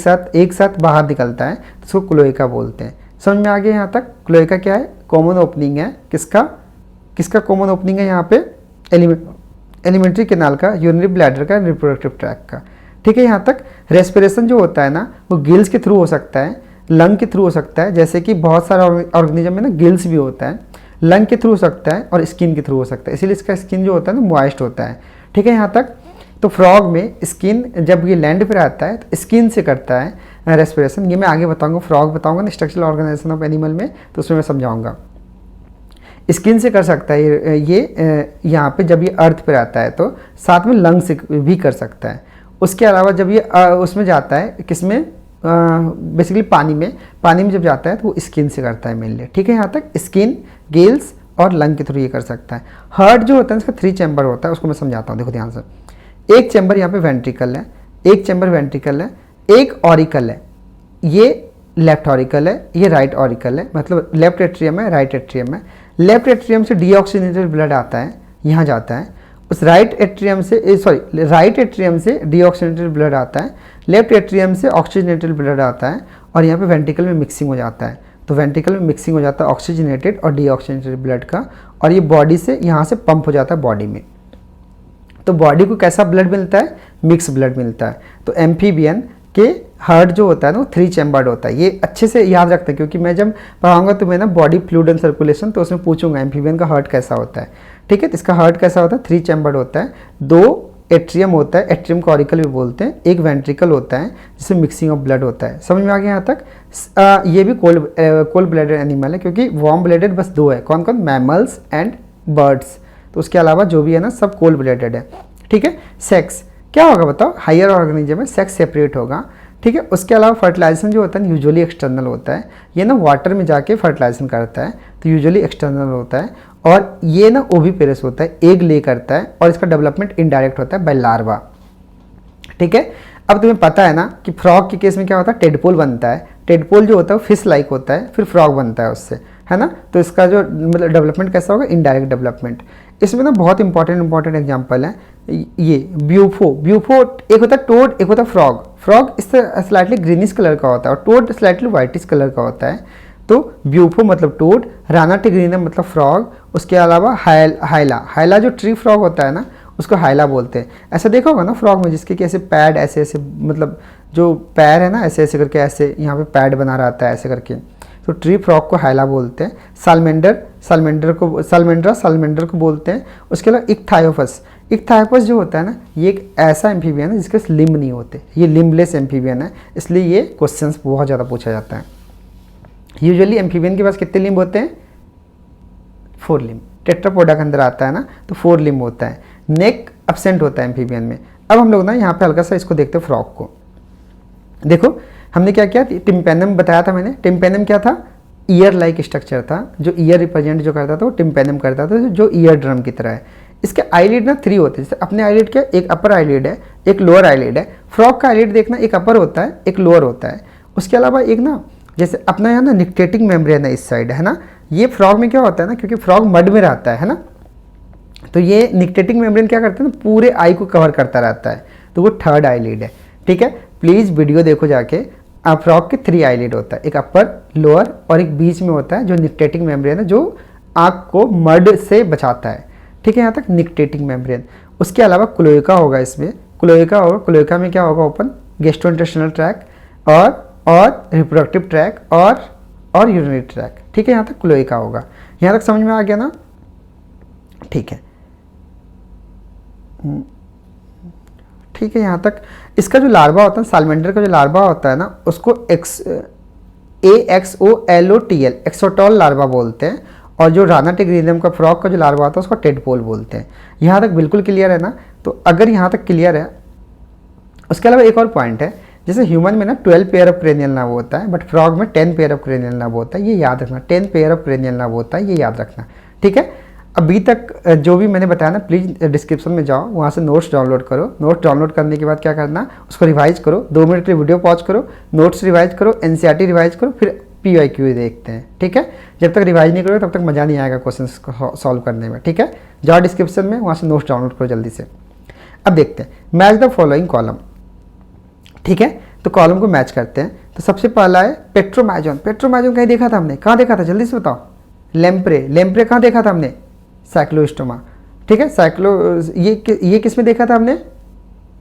साथ बाहर निकलता है, तो उसको क्लोएका बोलते हैं। समझ में आ गया यहाँ तक। क्लोएका क्या है, कॉमन ओपनिंग है, किसका कॉमन ओपनिंग है यहाँ पे, एलिमेंट्री कैनाल का, यूरिनरी ब्लैडर का, रिप्रोडक्टिव ट्रैक का, ठीक है। यहाँ तक रेस्पिरेशन जो होता है ना वो गिल्स के थ्रू हो सकता है, लंग के थ्रू हो सकता है, जैसे कि बहुत सारा ऑर्गेनिज्म में ना गिल्स भी होता है, लंग के थ्रू हो सकता है और स्किन के थ्रू हो सकता है, इसीलिए इसका स्किन जो होता है ना मॉइस्ट होता है, ठीक है यहाँ तक। तो फ्रॉग में स्किन जब ये लैंड पर आता है तो स्किन से करता है रेस्पिरेशन, ये मैं आगे बताऊंगा, फ्रॉग बताऊंगा ना स्ट्रक्चरल ऑर्गेनाइजेशन ऑफ एनिमल में, तो उसमें मैं समझाऊंगा। स्किन से कर सकता है ये यहाँ पे जब ये अर्थ पर आता है, तो साथ में लंग से भी कर सकता है। उसके अलावा जब ये उसमें जाता है, किसमें, बेसिकली पानी में जब जाता है तो वो स्किन से करता है मेनली, ठीक है। यहाँ तक स्किन, गिल्स और लंग के थ्रू ये कर सकता है। हार्ट जो होता है इसका 3 चैम्बर होता है, उसको मैं समझाता हूँ, देखो ध्यान से। एक चैम्बर यहाँ पे वेंट्रिकल है, एक चैम्बर वेंट्रिकल है, एक ऑरिकल है, ये लेफ्ट ऑरिकल है, ये राइट ऑरिकल है, मतलब लेफ्ट एट्रियम है, राइट एट्रियम है। लेफ्ट एट्रियम से डीऑक्सीजनेटेड ब्लड आता है, यहाँ जाता है। उस राइट एट्रियम से डीऑक्सीजनेटेड ब्लड आता है, लेफ्ट एट्रियम से ऑक्सीजनेटेड ब्लड आता है, और यहाँ पे वेंट्रिकल में मिक्सिंग हो जाता है। तो वेंट्रिकल में मिक्सिंग हो जाता है ऑक्सीजनेटेड और डीऑक्सीजनेटेड ब्लड का, और ये बॉडी से यहाँ से पंप हो जाता है बॉडी में। तो बॉडी को कैसा ब्लड मिलता है? मिक्स ब्लड मिलता है। तो एम्फीबियन के हार्ट जो होता है ना वो 3 चैम्बर्ड होता है। ये अच्छे से याद रखते हैं, क्योंकि मैं जब पढ़ाऊंगा तो मैं ना बॉडी फ्लूइड एंड सर्कुलेशन, तो उसमें पूछूंगा एम्फीबियन का हार्ट कैसा होता है, ठीक है। तो इसका हार्ट कैसा होता है? 3 चैम्बर्ड होता है। 2 एट्रियम होता है, एट्रियम को ऑरिकल भी बोलते हैं। एक वेंट्रिकल होता है जिसमें मिक्सिंग ऑफ ब्लड होता है। समझ में आ गया यहाँ तक? ये भी कोल्ड ब्लडेड एनिमल है, क्योंकि वार्म ब्लडेड बस 2 है। कौन कौन? Mammals and birds. तो उसके अलावा जो भी है ना सब कोल्ड ब्लडेड है, ठीक है। सेक्स क्या होगा बताओ? हायर ऑर्गेनिज्म में सेक्स सेपरेट होगा, ठीक है। उसके अलावा फर्टिलाइजेशन जो होता है यूजुअली एक्सटर्नल होता है। ये ना वाटर में जाके फर्टिलाइजेशन करता है, तो यूजुअली एक्सटर्नल होता है। और ये ना ओविपेरस होता है, एग ले करता है, और इसका डेवलपमेंट इनडायरेक्ट होता है बाय लार्वा, ठीक है। अब तुम्हें पता है ना कि फ्रॉग के केस में क्या होता है? टेडपोल बनता है। टेडपोल जो होता है वो फिश लाइक होता है, फिर फ्रॉग बनता है उससे, है ना। तो इसका जो मतलब डेवलपमेंट कैसा होगा? Indirect development. इसमें ना बहुत इंपॉर्टेंट एग्जांपल है ये ब्यूफो एक होता है टोड, एक होता है फ्रॉग। फ्रॉग इससे स्लाइटली ग्रीनिश कलर का होता है और टोड स्लाइटली वाइटिश कलर का होता है। तो ब्यूफो मतलब टोड, राना टिग्रीना मतलब फ्रॉग। उसके अलावा हाइला जो ट्री फ्रॉग होता है ना उसको हाइला बोलते हैं। ऐसा देखा होगा ना फ्रॉग में, जिसके कि ऐसे पैड ऐसे मतलब जो पैर है ना ऐसे ऐसे करके, ऐसे यहाँ पे पैड बना रहता है ऐसे करके, तो ट्री फ्रॉग को हाइला बोलते हैं। सालमेंडर को बोलते हैं। उसके अलावा इक्थायोपस जो होता है ना, ये एक ऐसा एम्फीबियन है जिसके लिम्ब नहीं होते, ये लिम्बलेस एम्फीबियन है, इसलिए ये क्वेश्चंस बहुत ज़्यादा पूछा जाता है। यूजुअली एम्फीबियन के पास कितने लिम्ब होते हैं? 4 लिम्ब। टेट्रापोडा के अंदर आता है ना तो 4 लिम्ब होता है। नेक एब्सेंट होता है एम्फीबियन में। अब हम लोग ना यहाँ पे हल्का सा इसको देखते हैं फ्रॉग को। देखो हमने क्या किया, टिम्पेनम बताया था मैंने। टिम्पेनम क्या था? ईयर लाइक स्ट्रक्चर था, जो ईयर रिप्रेजेंट जो करता था वो टिम्पेनम करता था, जो ईयर ड्रम की तरह है। इसके आईलिड ना 3 होते हैं। जैसे अपने आईलिड क्या, एक अपर आईलिड है, एक लोअर आईलिड है। फ्रॉग का आईलिड देखना, एक अपर होता है, एक लोअर होता है। उसके अलावा एक ना जैसे अपना यहाँ ना निक्टेटिंग मेम्ब्रेन है इस साइड, है ना। ये फ्रॉग में क्या होता है ना, क्योंकि फ्रॉग मड में रहता है ना, तो ये निक्टेटिंग मेम्ब्रेन क्या करता है ना, पूरे आई को कवर करता रहता है, तो वो 3rd आईलिड है, ठीक है। प्लीज़ वीडियो देखो जाके। फ्रॉग के 3 आईलिड होता है, एक अपर, लोअर और एक बीच में होता है जो निक्टेटिंग मेम्ब्रेन है, जो आँख को मड से बचाता है, ठीक है। यहाँ तक निक्टेटिंग मेम्ब्रेन। उसके अलावा क्लोएका होगा इसमें, क्लोएका में क्या होगा? ओपन गैस्ट्रोइंटेस्टाइनल ट्रैक और रिप्रोडक्टिव ट्रैक और यूरिनरी ट्रैक, ठीक है। यहाँ तक क्लोएका होगा। यहाँ तक समझ में आ गया ना? ठीक है, ठीक है। यहाँ तक इसका जो लार्वा होता है, सालमेंडर का जो लार्वा होता है ना, उसको AXOLOTL एक्सोटॉल लार्वा बोलते हैं। और जो राना टिग्रीनियम का फ्रॉग का जो लार्वा होता है उसको टेडपोल बोलते हैं। यहाँ तक बिल्कुल क्लियर है ना? तो अगर यहाँ तक क्लियर है, उसके अलावा एक और पॉइंट है, जैसे ह्यूमन में ना 12 पेयर ऑफ क्रेनियल नर्व होता है, बट फ्रॉग में 10 पेयर ऑफ क्रेनियल नर्व होता है, ये याद रखना। 10 पेयर ऑफ क्रेनियल नर्व होता है, ये याद रखना, ठीक है। अभी तक जो भी मैंने बताया ना, प्लीज़ डिस्क्रिप्शन में जाओ, वहाँ से नोट्स डाउनलोड करो। नोट्स डाउनलोड करने के बाद क्या करना, उसको रिवाइज करो, 2 मिनट के लिए वीडियो पॉज करो, नोट्स रिवाइज करो, NCERT रिवाइज करो, फिर PYQ देखते हैं, ठीक है। जब तक रिवाइज नहीं करोगे तब तक मज़ा नहीं आएगा क्वेश्चन को सॉल्व करने में, ठीक है। जाओ डिस्क्रिप्शन में, वहाँ से नोट्स डाउनलोड करो जल्दी से। अब देखते हैं, मैच द फॉलोइंग कॉलम, ठीक है। तो कॉलम को मैच करते हैं। तो सबसे पहला है पेट्रोमैजोन। पेट्रोमैजोन कहीं देखा था हमने? कहाँ देखा था? जल्दी से बताओ। लेम्प्रे कहाँ देखा था हमने? साइक्लोस्टोमा, ठीक है। ये किस में देखा था हमने?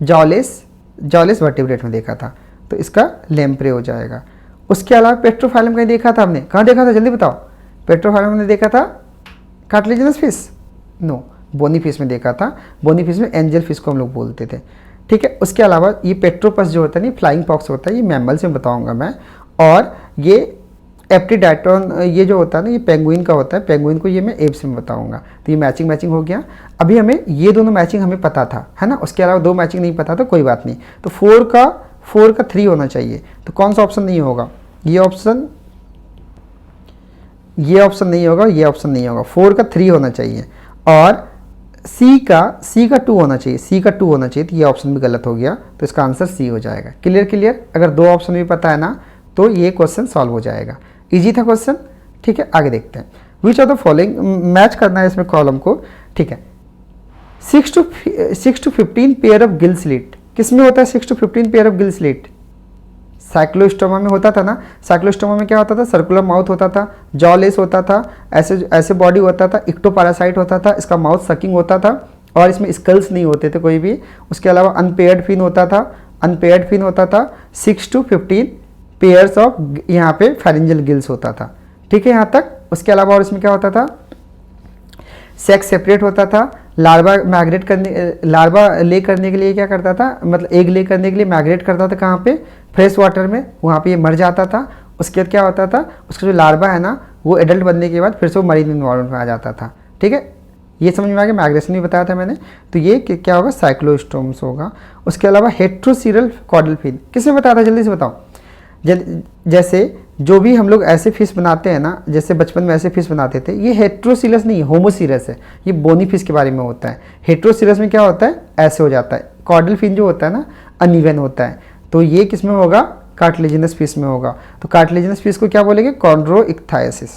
जॉलेस वर्टिब्रेट में देखा था, तो इसका लेम्प्रे हो जाएगा। उसके अलावा पेट्रोफाइलम कहीं देखा था हमने? कहाँ देखा था? जल्दी बताओ। पेट्रोफाइलम हमने देखा था cartilaginous fish? No, bony fish में देखा था। बोनी फिश में एंजल फिश को हम लोग बोलते थे, ठीक है। उसके अलावा ये पेट्रोपस जो होता है ना, फ्लाइंग पॉक्स होता है, ये मैमल्स में बताऊंगा मैं। और ये एप्टीडाइटोन ये जो होता है ना, ये पेंगुइन का होता है। पेंगुइन को ये मैं एप्स में बताऊंगा। तो ये मैचिंग हो गया। अभी हमें ये दोनों मैचिंग हमें पता था, है ना। उसके अलावा 2 मैचिंग नहीं पता था, कोई बात नहीं। तो 4 का 3 होना चाहिए। तो कौन सा ऑप्शन नहीं होगा? ये ऑप्शन नहीं होगा, ये ऑप्शन नहीं होगा। 4 का 3 होना चाहिए और सी का 2 होना चाहिए, सी का 2 होना चाहिए। तो ये ऑप्शन भी गलत हो गया, तो इसका आंसर सी हो जाएगा। क्लियर? अगर 2 ऑप्शन भी पता है ना तो ये क्वेश्चन सॉल्व हो जाएगा। इजी था क्वेश्चन, ठीक है। आगे देखते हैं। विच ऑफ द फॉलोइंग, मैच करना है इसमें कॉलम को, ठीक है। 6 to 15 pair of gill slit किस में होता है? 6 to 15 pair of gill slit Cyclostoma में होता था ना। साइक्लोस्टोमा में क्या होता था? सर्कुलर माउथ होता था, जॉलेस होता था, ऐसे बॉडी होता था, इक्टोपैरासाइट होता था, इसका माउथ सकिंग होता था और इसमें स्कल्स नहीं होते थे कोई भी। उसके अलावा अनपेयर्ड फिन होता था। 6 to 15 पेयर्स ऑफ यहाँ पे फेरेंजियल गिल्स होता था, ठीक है यहाँ तक। उसके अलावा और इसमें क्या होता था? सेक्स सेपरेट होता था। लार्वा ले करने के लिए क्या करता था? मतलब एग ले करने के लिए माइग्रेट करता था कहाँ पे? फ्रेश वाटर में, वहाँ पे ये मर जाता था। उसके बाद क्या होता था? उसका जो लार्वा है ना वो एडल्ट बनने के बाद फिर से वो मरीन इन्वायरमेंट में आ जाता था, ठीक है। ये समझ में आ गया, माइग्रेशन भी बताया था मैंने। तो ये क्या होगा? साइक्लोस्टोम्स होगा। उसके अलावा हेट्रोसीरल कॉर्डल फिन किसने बताया था? जल्दी से बताओ। जैसे जो भी हम लोग ऐसे फिश बनाते हैं ना, जैसे बचपन में ऐसे फिश बनाते थे, ये हेट्रोसीरस नहीं है, होमोसीरस है। ये बोनी फिश के बारे में होता है। हेट्रोसीरस में क्या होता है? ऐसे हो जाता है। कॉर्डल फिन जो होता है ना अनइवन होता है। तो ये किस में होगा? कार्टिलेजिनस फिश में होगा। तो कार्टिलेजिनस फिश को क्या बोलेंगे? कॉन्ड्रोइक्थायसिस।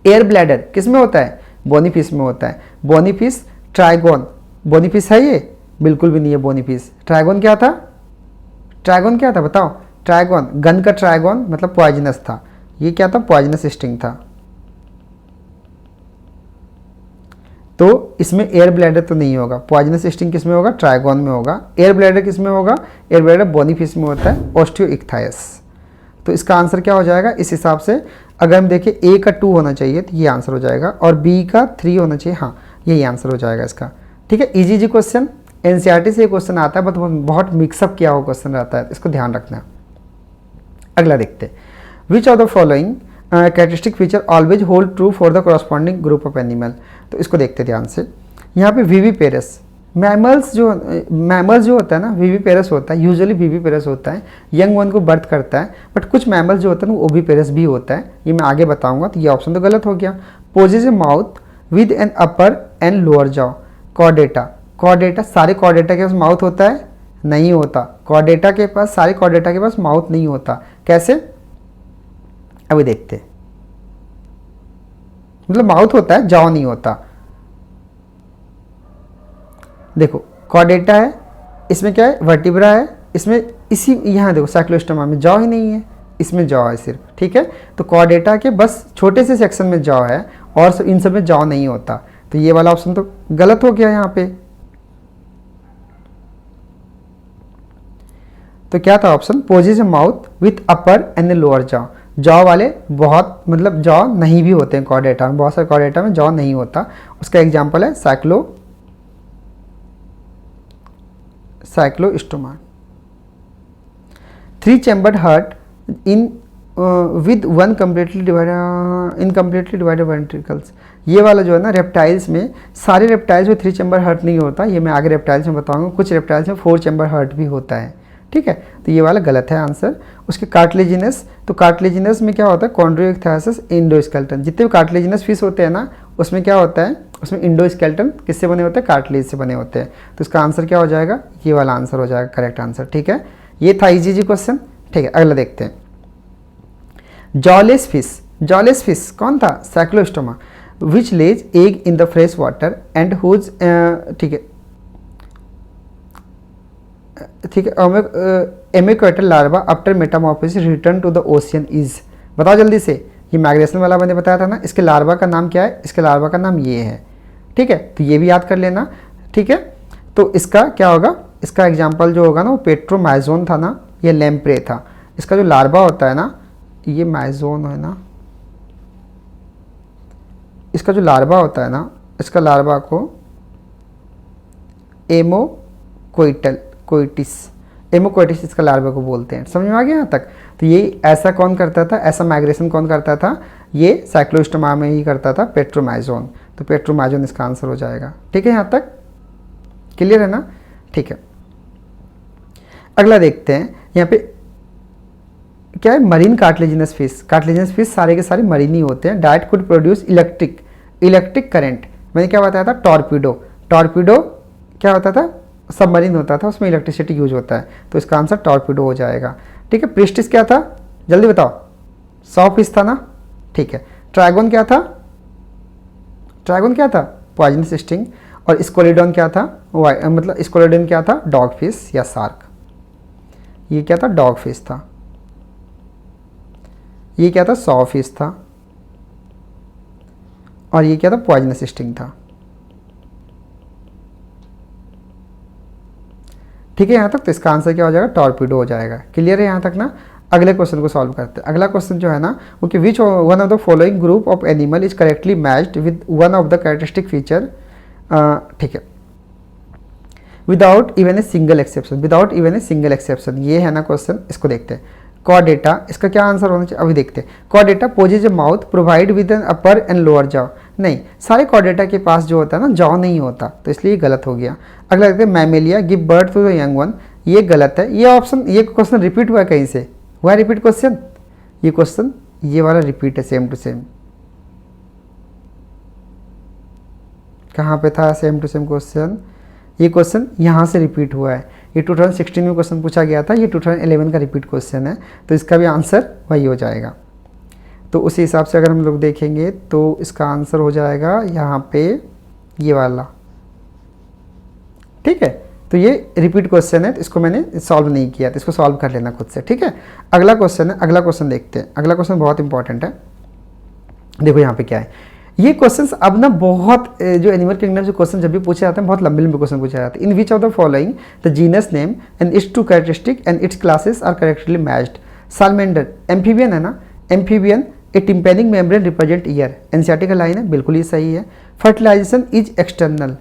एयर ब्लैडर किस में होता है? बोनी फिश में होता है। Bony fish trygon, bony fish है ये? बिल्कुल भी नहीं है बोनी फिश। ट्राइगोन क्या था? बताओ। ट्राइगोन, गन का ट्राइगोन मतलब पॉइजनस था। ये क्या था? पॉइजनस स्टिंग था। तो इसमें एयर ब्लैडर तो नहीं होगा। पॉइजनस स्टिंग किस में होगा? ट्राइगोन में होगा। एयर ब्लैडर किस में होगा? एयर ब्लैडर बोनी फिश में होता है, ओस्टियोइक्थायस। तो इसका आंसर क्या हो जाएगा? इस हिसाब से अगर हम देखें ए का 2 होना चाहिए तो ये आंसर हो जाएगा और बी का 3 होना चाहिए। हाँ, यही आंसर हो जाएगा इसका, ठीक है। इजी क्वेश्चन, एनसीईआरटी से क्वेश्चन आता है, बट बहुत मिक्सअप किया हुआ क्वेश्चन रहता है, इसको ध्यान रखना है। अगला देखते हैं। विच of the following characteristic feature always hold true for the corresponding group of animal. तो इसको देखते ध्यान से। यहाँ पे विविपेरस मैमल्स जो होता है ना, विविपेरस होता है, यूजुअली विविपेरस होता है, यंग वन को बर्थ करता है। बट कुछ मैमल्स जो होता है ना वो ओविपेरस भी होता है, ये मैं आगे बताऊंगा। तो ये ऑप्शन तो गलत हो गया। Possesses a mouth with an upper and lower jaw. Chordata सारे कॉर्डेटा के पास माउथ होता है? नहीं होता। सारे कॉर्डेटा के पास माउथ नहीं होता। कैसे? अभी देखते हैं। मतलब माउथ होता है, जॉ नहीं होता। देखो कॉर्डेटा है, इसमें क्या है? वर्टिब्रा है, इसमें इसी यहाँ देखो साइक्लोस्टोमा में जॉ ही नहीं है, इसमें जॉ है सिर्फ, ठीक है। तो कॉर्डेटा के बस छोटे से सेक्शन में जॉ है और इन सब में जॉ नहीं होता। तो ये वाला ऑप्शन तो गलत हो गया यहाँ पे। तो क्या था option? Possesses mouth with upper and lower jaw. Jaw वाले बहुत मतलब जॉ नहीं भी होते हैं कॉर्डेटा में, बहुत सारे कॉर्डेटा में जॉ नहीं होता। उसका एग्जांपल है Cyclostoma. 3 chambered heart in with one incompletely divided ventricles. ये वाला जो है ना रेप्टाइल्स में, सारे रेप्टाइल्स में 3 चैम्बर हार्ट नहीं होता। ये मैं आगे रेप्टाइल्स में बताऊंगा। कुछ रेप्टाइल्स में 4 चैम्बर हार्ट भी होता है, ठीक है। तो ये वाला गलत है आंसर। उसके कार्टिलेजिनस, तो कार्टिलेजिनस में क्या होता है? कॉन्ड्रोइक्थायसिस इंडोस्केलेटन। जितने भी कार्टिलेजिनस फिश होते हैं ना उसमें क्या होता है? उसमें इंडोस्केलेटन किससे बने होते हैं? कार्टिलेज से बने होते हैं। तो इसका आंसर क्या हो जाएगा? ये वाला आंसर हो जाएगा करेक्ट आंसर, ठीक है। ये था इजी क्वेश्चन, ठीक है। अगला देखते हैं। जॉलेस फिश कौन था? Cyclostoma. Which lays egg in the fresh water and whose, ठीक है, ammocoetes larva after metamorphosis return to the ocean is. बताओ जल्दी से। ये माइग्रेशन वाला मैंने बताया था ना, इसके लार्वा का नाम क्या है? इसके लार्वा का नाम ये है, ठीक है। तो ये भी याद कर लेना, ठीक है। तो इसका क्या होगा? इसका एग्जाम्पल जो होगा ना वो पेट्रोमाइजोन था ना, ये लैम्प्रे था। इसका जो लार्वा होता है ना, ये माइजोन है ना, इसका जो लार्वा होता है ना, इसका लार्वा को एमोकोइटिस इसका लार्वा को बोलते हैं। समझ में आ गया यहाँ तक? तो ये ऐसा कौन करता था? ऐसा माइग्रेशन कौन करता था? ये साइक्लोस्टोमा में ही करता था, पेट्रोमाइजोन। तो पेट्रोमाइजोन इसका आंसर हो जाएगा, ठीक है। यहाँ तक क्लियर है ना? ठीक है। अगला देखते हैं यहाँ पे क्या है, marine cartilaginous fish. Cartilaginous fish सारे के सारे मरीन ही होते हैं। Diet could produce electric current. मैंने क्या बताया था, टॉर्पीडो। टॉर्पीडो क्या होता था, सबमरीन होता था, उसमें इलेक्ट्रिसिटी यूज होता है, तो इसका आंसर टॉर्पीडो हो जाएगा। ठीक है, प्रिस्टिस क्या था, जल्दी बताओ। 100 फिश था ना, ठीक है। ट्रैगन क्या था, ट्रैगन क्या था, पॉइजनस स्टिंग। और स्कोलिडन क्या था, मतलब स्कोलिडन क्या था, डॉग फिश या शार्क। ये क्या था, डॉग फिश था। ये क्या था, 100 फिश था। और ये क्या था, पॉइजनस स्टिंग था। ठीक है यहाँ तक, तो इसका आंसर क्या हो जाएगा, टॉर्पीडो हो जाएगा। क्लियर है यहाँ तक ना। अगले क्वेश्चन को सॉल्व करते हैं। अगला क्वेश्चन जो है ना वो कि which one of the following group of animal is correctly matched with one of the characteristic feature. ठीक है, without even a single exception, without even a single exception, ये है ना क्वेश्चन। इसको देखते हैं। कॉर्डेटा, इसका क्या आंसर होना चाहिए, अभी देखते हैं। Chordata possesses a mouth provide with an upper and lower jaw. नहीं, सारे कॉर्डेटा के पास जो होता है ना जॉ नहीं होता, तो इसलिए गलत हो गया। अगला देखते हैं, mammalia give birth to the young one. ये गलत है। ये ऑप्शन, ये क्वेश्चन रिपीट हुआ है कहीं से, हुआ रिपीट क्वेश्चन। ये क्वेश्चन ये वाला रिपीट है, सेम टू सेम। कहाँ पे था सेम टू सेम क्वेश्चन, ये क्वेश्चन यहाँ से रिपीट हुआ है। ये 2016 में क्वेश्चन पूछा गया था, ये 2011 का रिपीट क्वेश्चन है, तो इसका भी आंसर वही हो जाएगा। तो उसी हिसाब से अगर हम लोग देखेंगे तो इसका आंसर हो जाएगा यहाँ पे ये वाला। ठीक है, तो ये रिपीट क्वेश्चन है, तो इसको मैंने सॉल्व नहीं किया, तो इसको सॉल्व कर लेना खुद से। ठीक है, अगला क्वेश्चन है, अगला क्वेश्चन देखते हैं। अगला क्वेश्चन बहुत इंपॉर्टेंट है। देखो यहाँ पे क्या है, ये क्वेश्चंस अब ना बहुत जो एनिमल किंगडम से क्वेश्चन जब भी पूछे जाते हैं बहुत लंबे लंबे क्वेश्चन पूछे जाते हैं। In which of the following the genus name and its two characteristic and its classes are correctly matched. Salamander amphibian है ना, amphibian a tympanic membrane represent ear. NCERT का लाइन है, बिल्कुल ही सही है। फर्टिलाइजेशन इज एक्सटर्नल,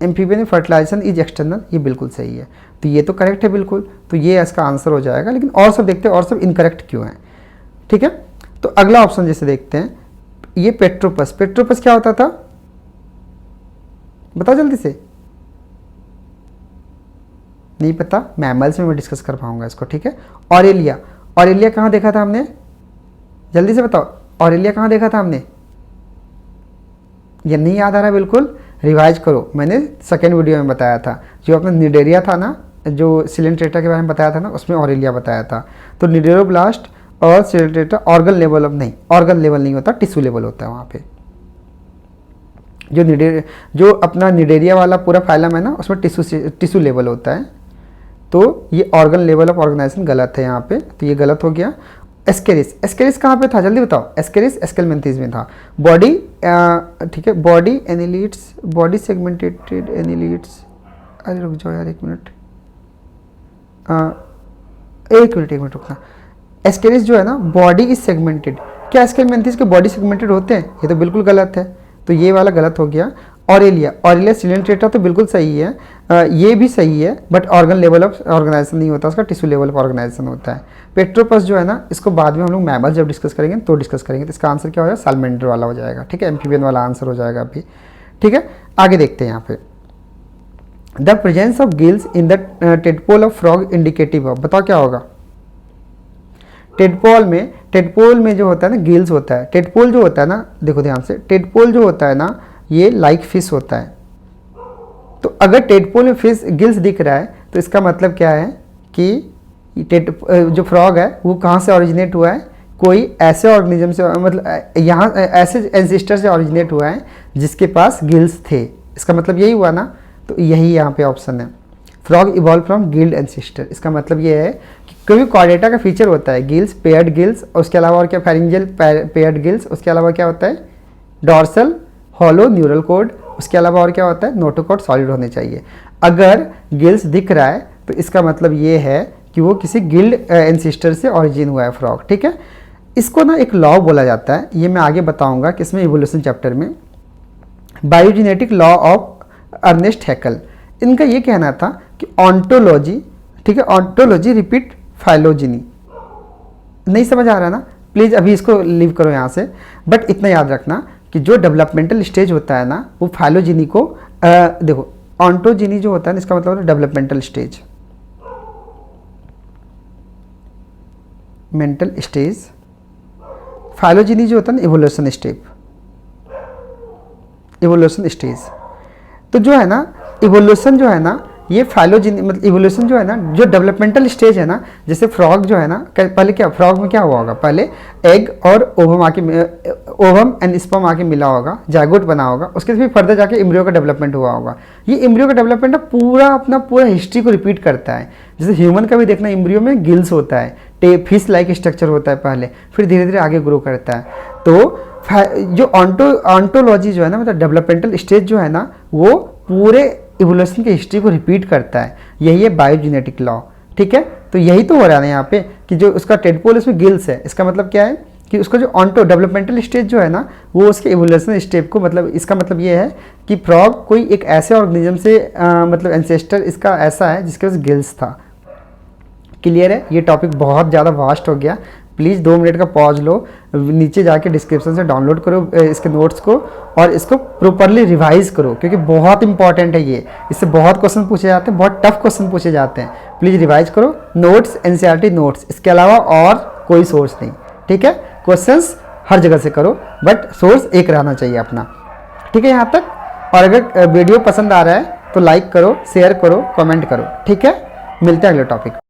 एम्फीबियन में fertilisation is external, ये बिल्कुल सही है, तो ये तो करेक्ट है बिल्कुल, तो ये इसका आंसर हो जाएगा। लेकिन और सब देखते हैं और सब इनकरेक्ट क्यों है। ठीक है, तो अगला ऑप्शन जैसे देखते हैं, ये पेट्रोपस। पेट्रोपस क्या होता था, बताओ जल्दी से। नहीं पता, मैमल्स में मैं डिस्कस कर पाऊंगा इसको। ठीक है, ऑरेलिया, ऑरेलिया कहाँ देखा था हमने, जल्दी से बताओ, ऑरेलिया कहाँ देखा था हमने। ये नहीं याद आ रहा, बिल्कुल रिवाइज करो। मैंने सेकेंड वीडियो में बताया था, जो अपना निडेरिया था ना, जो सिलेंट्रेटा के बारे में बताया था ना, उसमें ऑरेलिया बताया था। तो निडेरोब्लास्ट और सिलेंट्रेटा ऑर्गन लेवल, अब नहीं, ऑर्गन लेवल नहीं होता, टिश्यू लेवल होता है वहाँ पे। जो अपना निडेरिया वाला पूरा फाइलम है ना, उसमें टिश्यू लेवल होता है, तो ये ऑर्गन लेवल ऑफ ऑर्गेनाइजेशन गलत है यहाँ पे, तो ये गलत हो गया। एस्केरिस, एस्केरिस कहाँ पे था जल्दी बताओ। एस्केरिस एस्केलमेंथिस में था। बॉडी, ठीक है, बॉडी एनिलीट्स, बॉडी सेगमेंटेड एनिलीट्स। अरे रुक जाओ यार, एक मिनट रुकना। एस्केरिस जो है ना, बॉडी इज सेगमेंटेड। क्या एस्केलमेंथिस के बॉडी सेगमेंटेड होते हैं, ये तो बिल्कुल गलत है, तो ये वाला गलत हो गया। ऑरेलिया, ऑरेलिया सिलेंट्रेटा तो बिल्कुल सही है, ये भी सही है, but organ level of organisation नहीं होता, उसका टिश्यू लेवल ऑफ ऑर्गेनाइजेशन होता है। पेट्रोपस जो है ना, इसको बाद में हम लोग मैमल जब डिस्कस करेंगे तो डिस्कस करेंगे, तो इसका आंसर क्या हो जाएगा, सालमेंडर वाला हो जाएगा। ठीक है, एम्फीबियन वाला आंसर हो जाएगा अभी। ठीक है, आगे देखते हैं यहाँ पे। The presence of gills in the tadpole of frog indicative of, बताओ क्या होगा। टेडपोल में जो होता है ना गिल्स होता है। टेडपोल जो होता है ना, देखो ध्यान से, टेडपोल जो होता है ना ये लाइक फिश होता है। तो अगर टेडपोल में फिश गिल्स दिख रहा है तो इसका मतलब क्या है कि जो फ्रॉग है वो कहाँ से ओरिजिनेट हुआ है, कोई ऐसे ऑर्गेनिज्म से, मतलब यहाँ ऐसे एंसेस्टर से ओरिजिनेट हुआ है जिसके पास गिल्स थे। इसका मतलब यही हुआ ना, तो यही यहाँ पे ऑप्शन है। Frog evolve from guild ancestor, इसका मतलब ये है कि कोई कॉर्डेटा का फीचर होता है गिल्स, पेयर्ड गिल्स, उसके अलावा और क्या, फेरिंजियल पेयर्ड गिल्स, उसके अलावा क्या होता है, डॉर्सल हॉलो न्यूरल कोड, उसके अलावा और क्या होता है, नोटोकॉर्ड सॉलिड होने चाहिए। अगर गिल्स दिख रहा है तो इसका मतलब ये है कि वो किसी गिल्ड एंसेस्टर से ओरिजिन हुआ है फ्रॉग। ठीक है, इसको ना एक लॉ बोला जाता है, ये मैं आगे बताऊंगा किसमें, इवोल्यूशन चैप्टर में। Biogenetic law of Ernest Haeckel. इनका ये कहना था कि ऑन्टोलॉजी, ठीक है, ऑन्टोलॉजी रिपीट फाइलोजेनी। नहीं समझ आ रहा ना, प्लीज़ अभी इसको लीव करो यहाँ से, बट इतना याद रखना कि जो डेवलपमेंटल स्टेज होता है ना वो फाइलोजेनी को देखो, ऑन्टोजेनी जो होता है ना इसका मतलब है developmental stage, developmental stage, phylogeny जो होता है ना इवोल्यूशन स्टेप, इवोल्यूशन स्टेज। तो जो है ना इवोल्यूशन जो है ना ये फाइलोजेनी मतलब इवोल्यूशन जो है ना जो डेवलपमेंटल स्टेज है ना, जैसे फ्रॉग जो है ना पहले क्या फ्रॉग में क्या हुआ होगा, पहले एग और ओवम एंड स्पर्म आके मिला होगा, जायगोट बना होगा, उसके फिर फर्दर जाके एम्ब्रियो का डेवलपमेंट हुआ होगा। ये एम्ब्रियो का डेवलपमेंट पूरा अपना पूरा हिस्ट्री को रिपीट करता है। जैसे ह्यूमन का भी देखना एम्ब्रियो में गिल्स होता है, फिश लाइक स्ट्रक्चर होता है पहले, फिर धीरे धीरे आगे ग्रो करता है। तो जो ऑन्टोलॉजी जो है ना मतलब डेवलपमेंटल स्टेज जो है ना वो पूरे इवोल्यूशन की हिस्ट्री को रिपीट करता है। यही है बायोजेनेटिक लॉ, ठीक है। तो यही तो हो रहा है यहाँ पे कि जो उसका टेडपोल उसमें गिल्स है, इसका मतलब क्या है कि उसका जो ऑन्टो डेवलपमेंटल स्टेज जो है ना वो उसके इवोल्यूशन स्टेप को मतलब इसका मतलब ये है कि फ्रॉग कोई एक ऐसे ऑर्गेनिज्म से मतलब एंसेस्टर इसका ऐसा है जिसके पास गिल्स था। क्लियर है। ये टॉपिक बहुत ज़्यादा वास्ट हो गया, प्लीज़ 2 मिनट का पॉज लो, नीचे जाके डिस्क्रिप्शन से डाउनलोड करो इसके नोट्स को और इसको प्रॉपरली रिवाइज करो क्योंकि बहुत इंपॉर्टेंट है ये। इससे बहुत क्वेश्चन पूछे जाते हैं, बहुत टफ क्वेश्चन पूछे जाते हैं। प्लीज़ रिवाइज करो नोट्स, एनसीईआरटी नोट्स, इसके अलावा और कोई सोर्स नहीं, ठीक है। क्वेश्चंस हर जगह से करो बट सोर्स एक रहना चाहिए अपना, ठीक है यहाँ तक। और अगर वीडियो पसंद आ रहा है तो लाइक करो, शेयर करो, कमेंट करो, ठीक है। मिलते हैं अगले टॉपिक।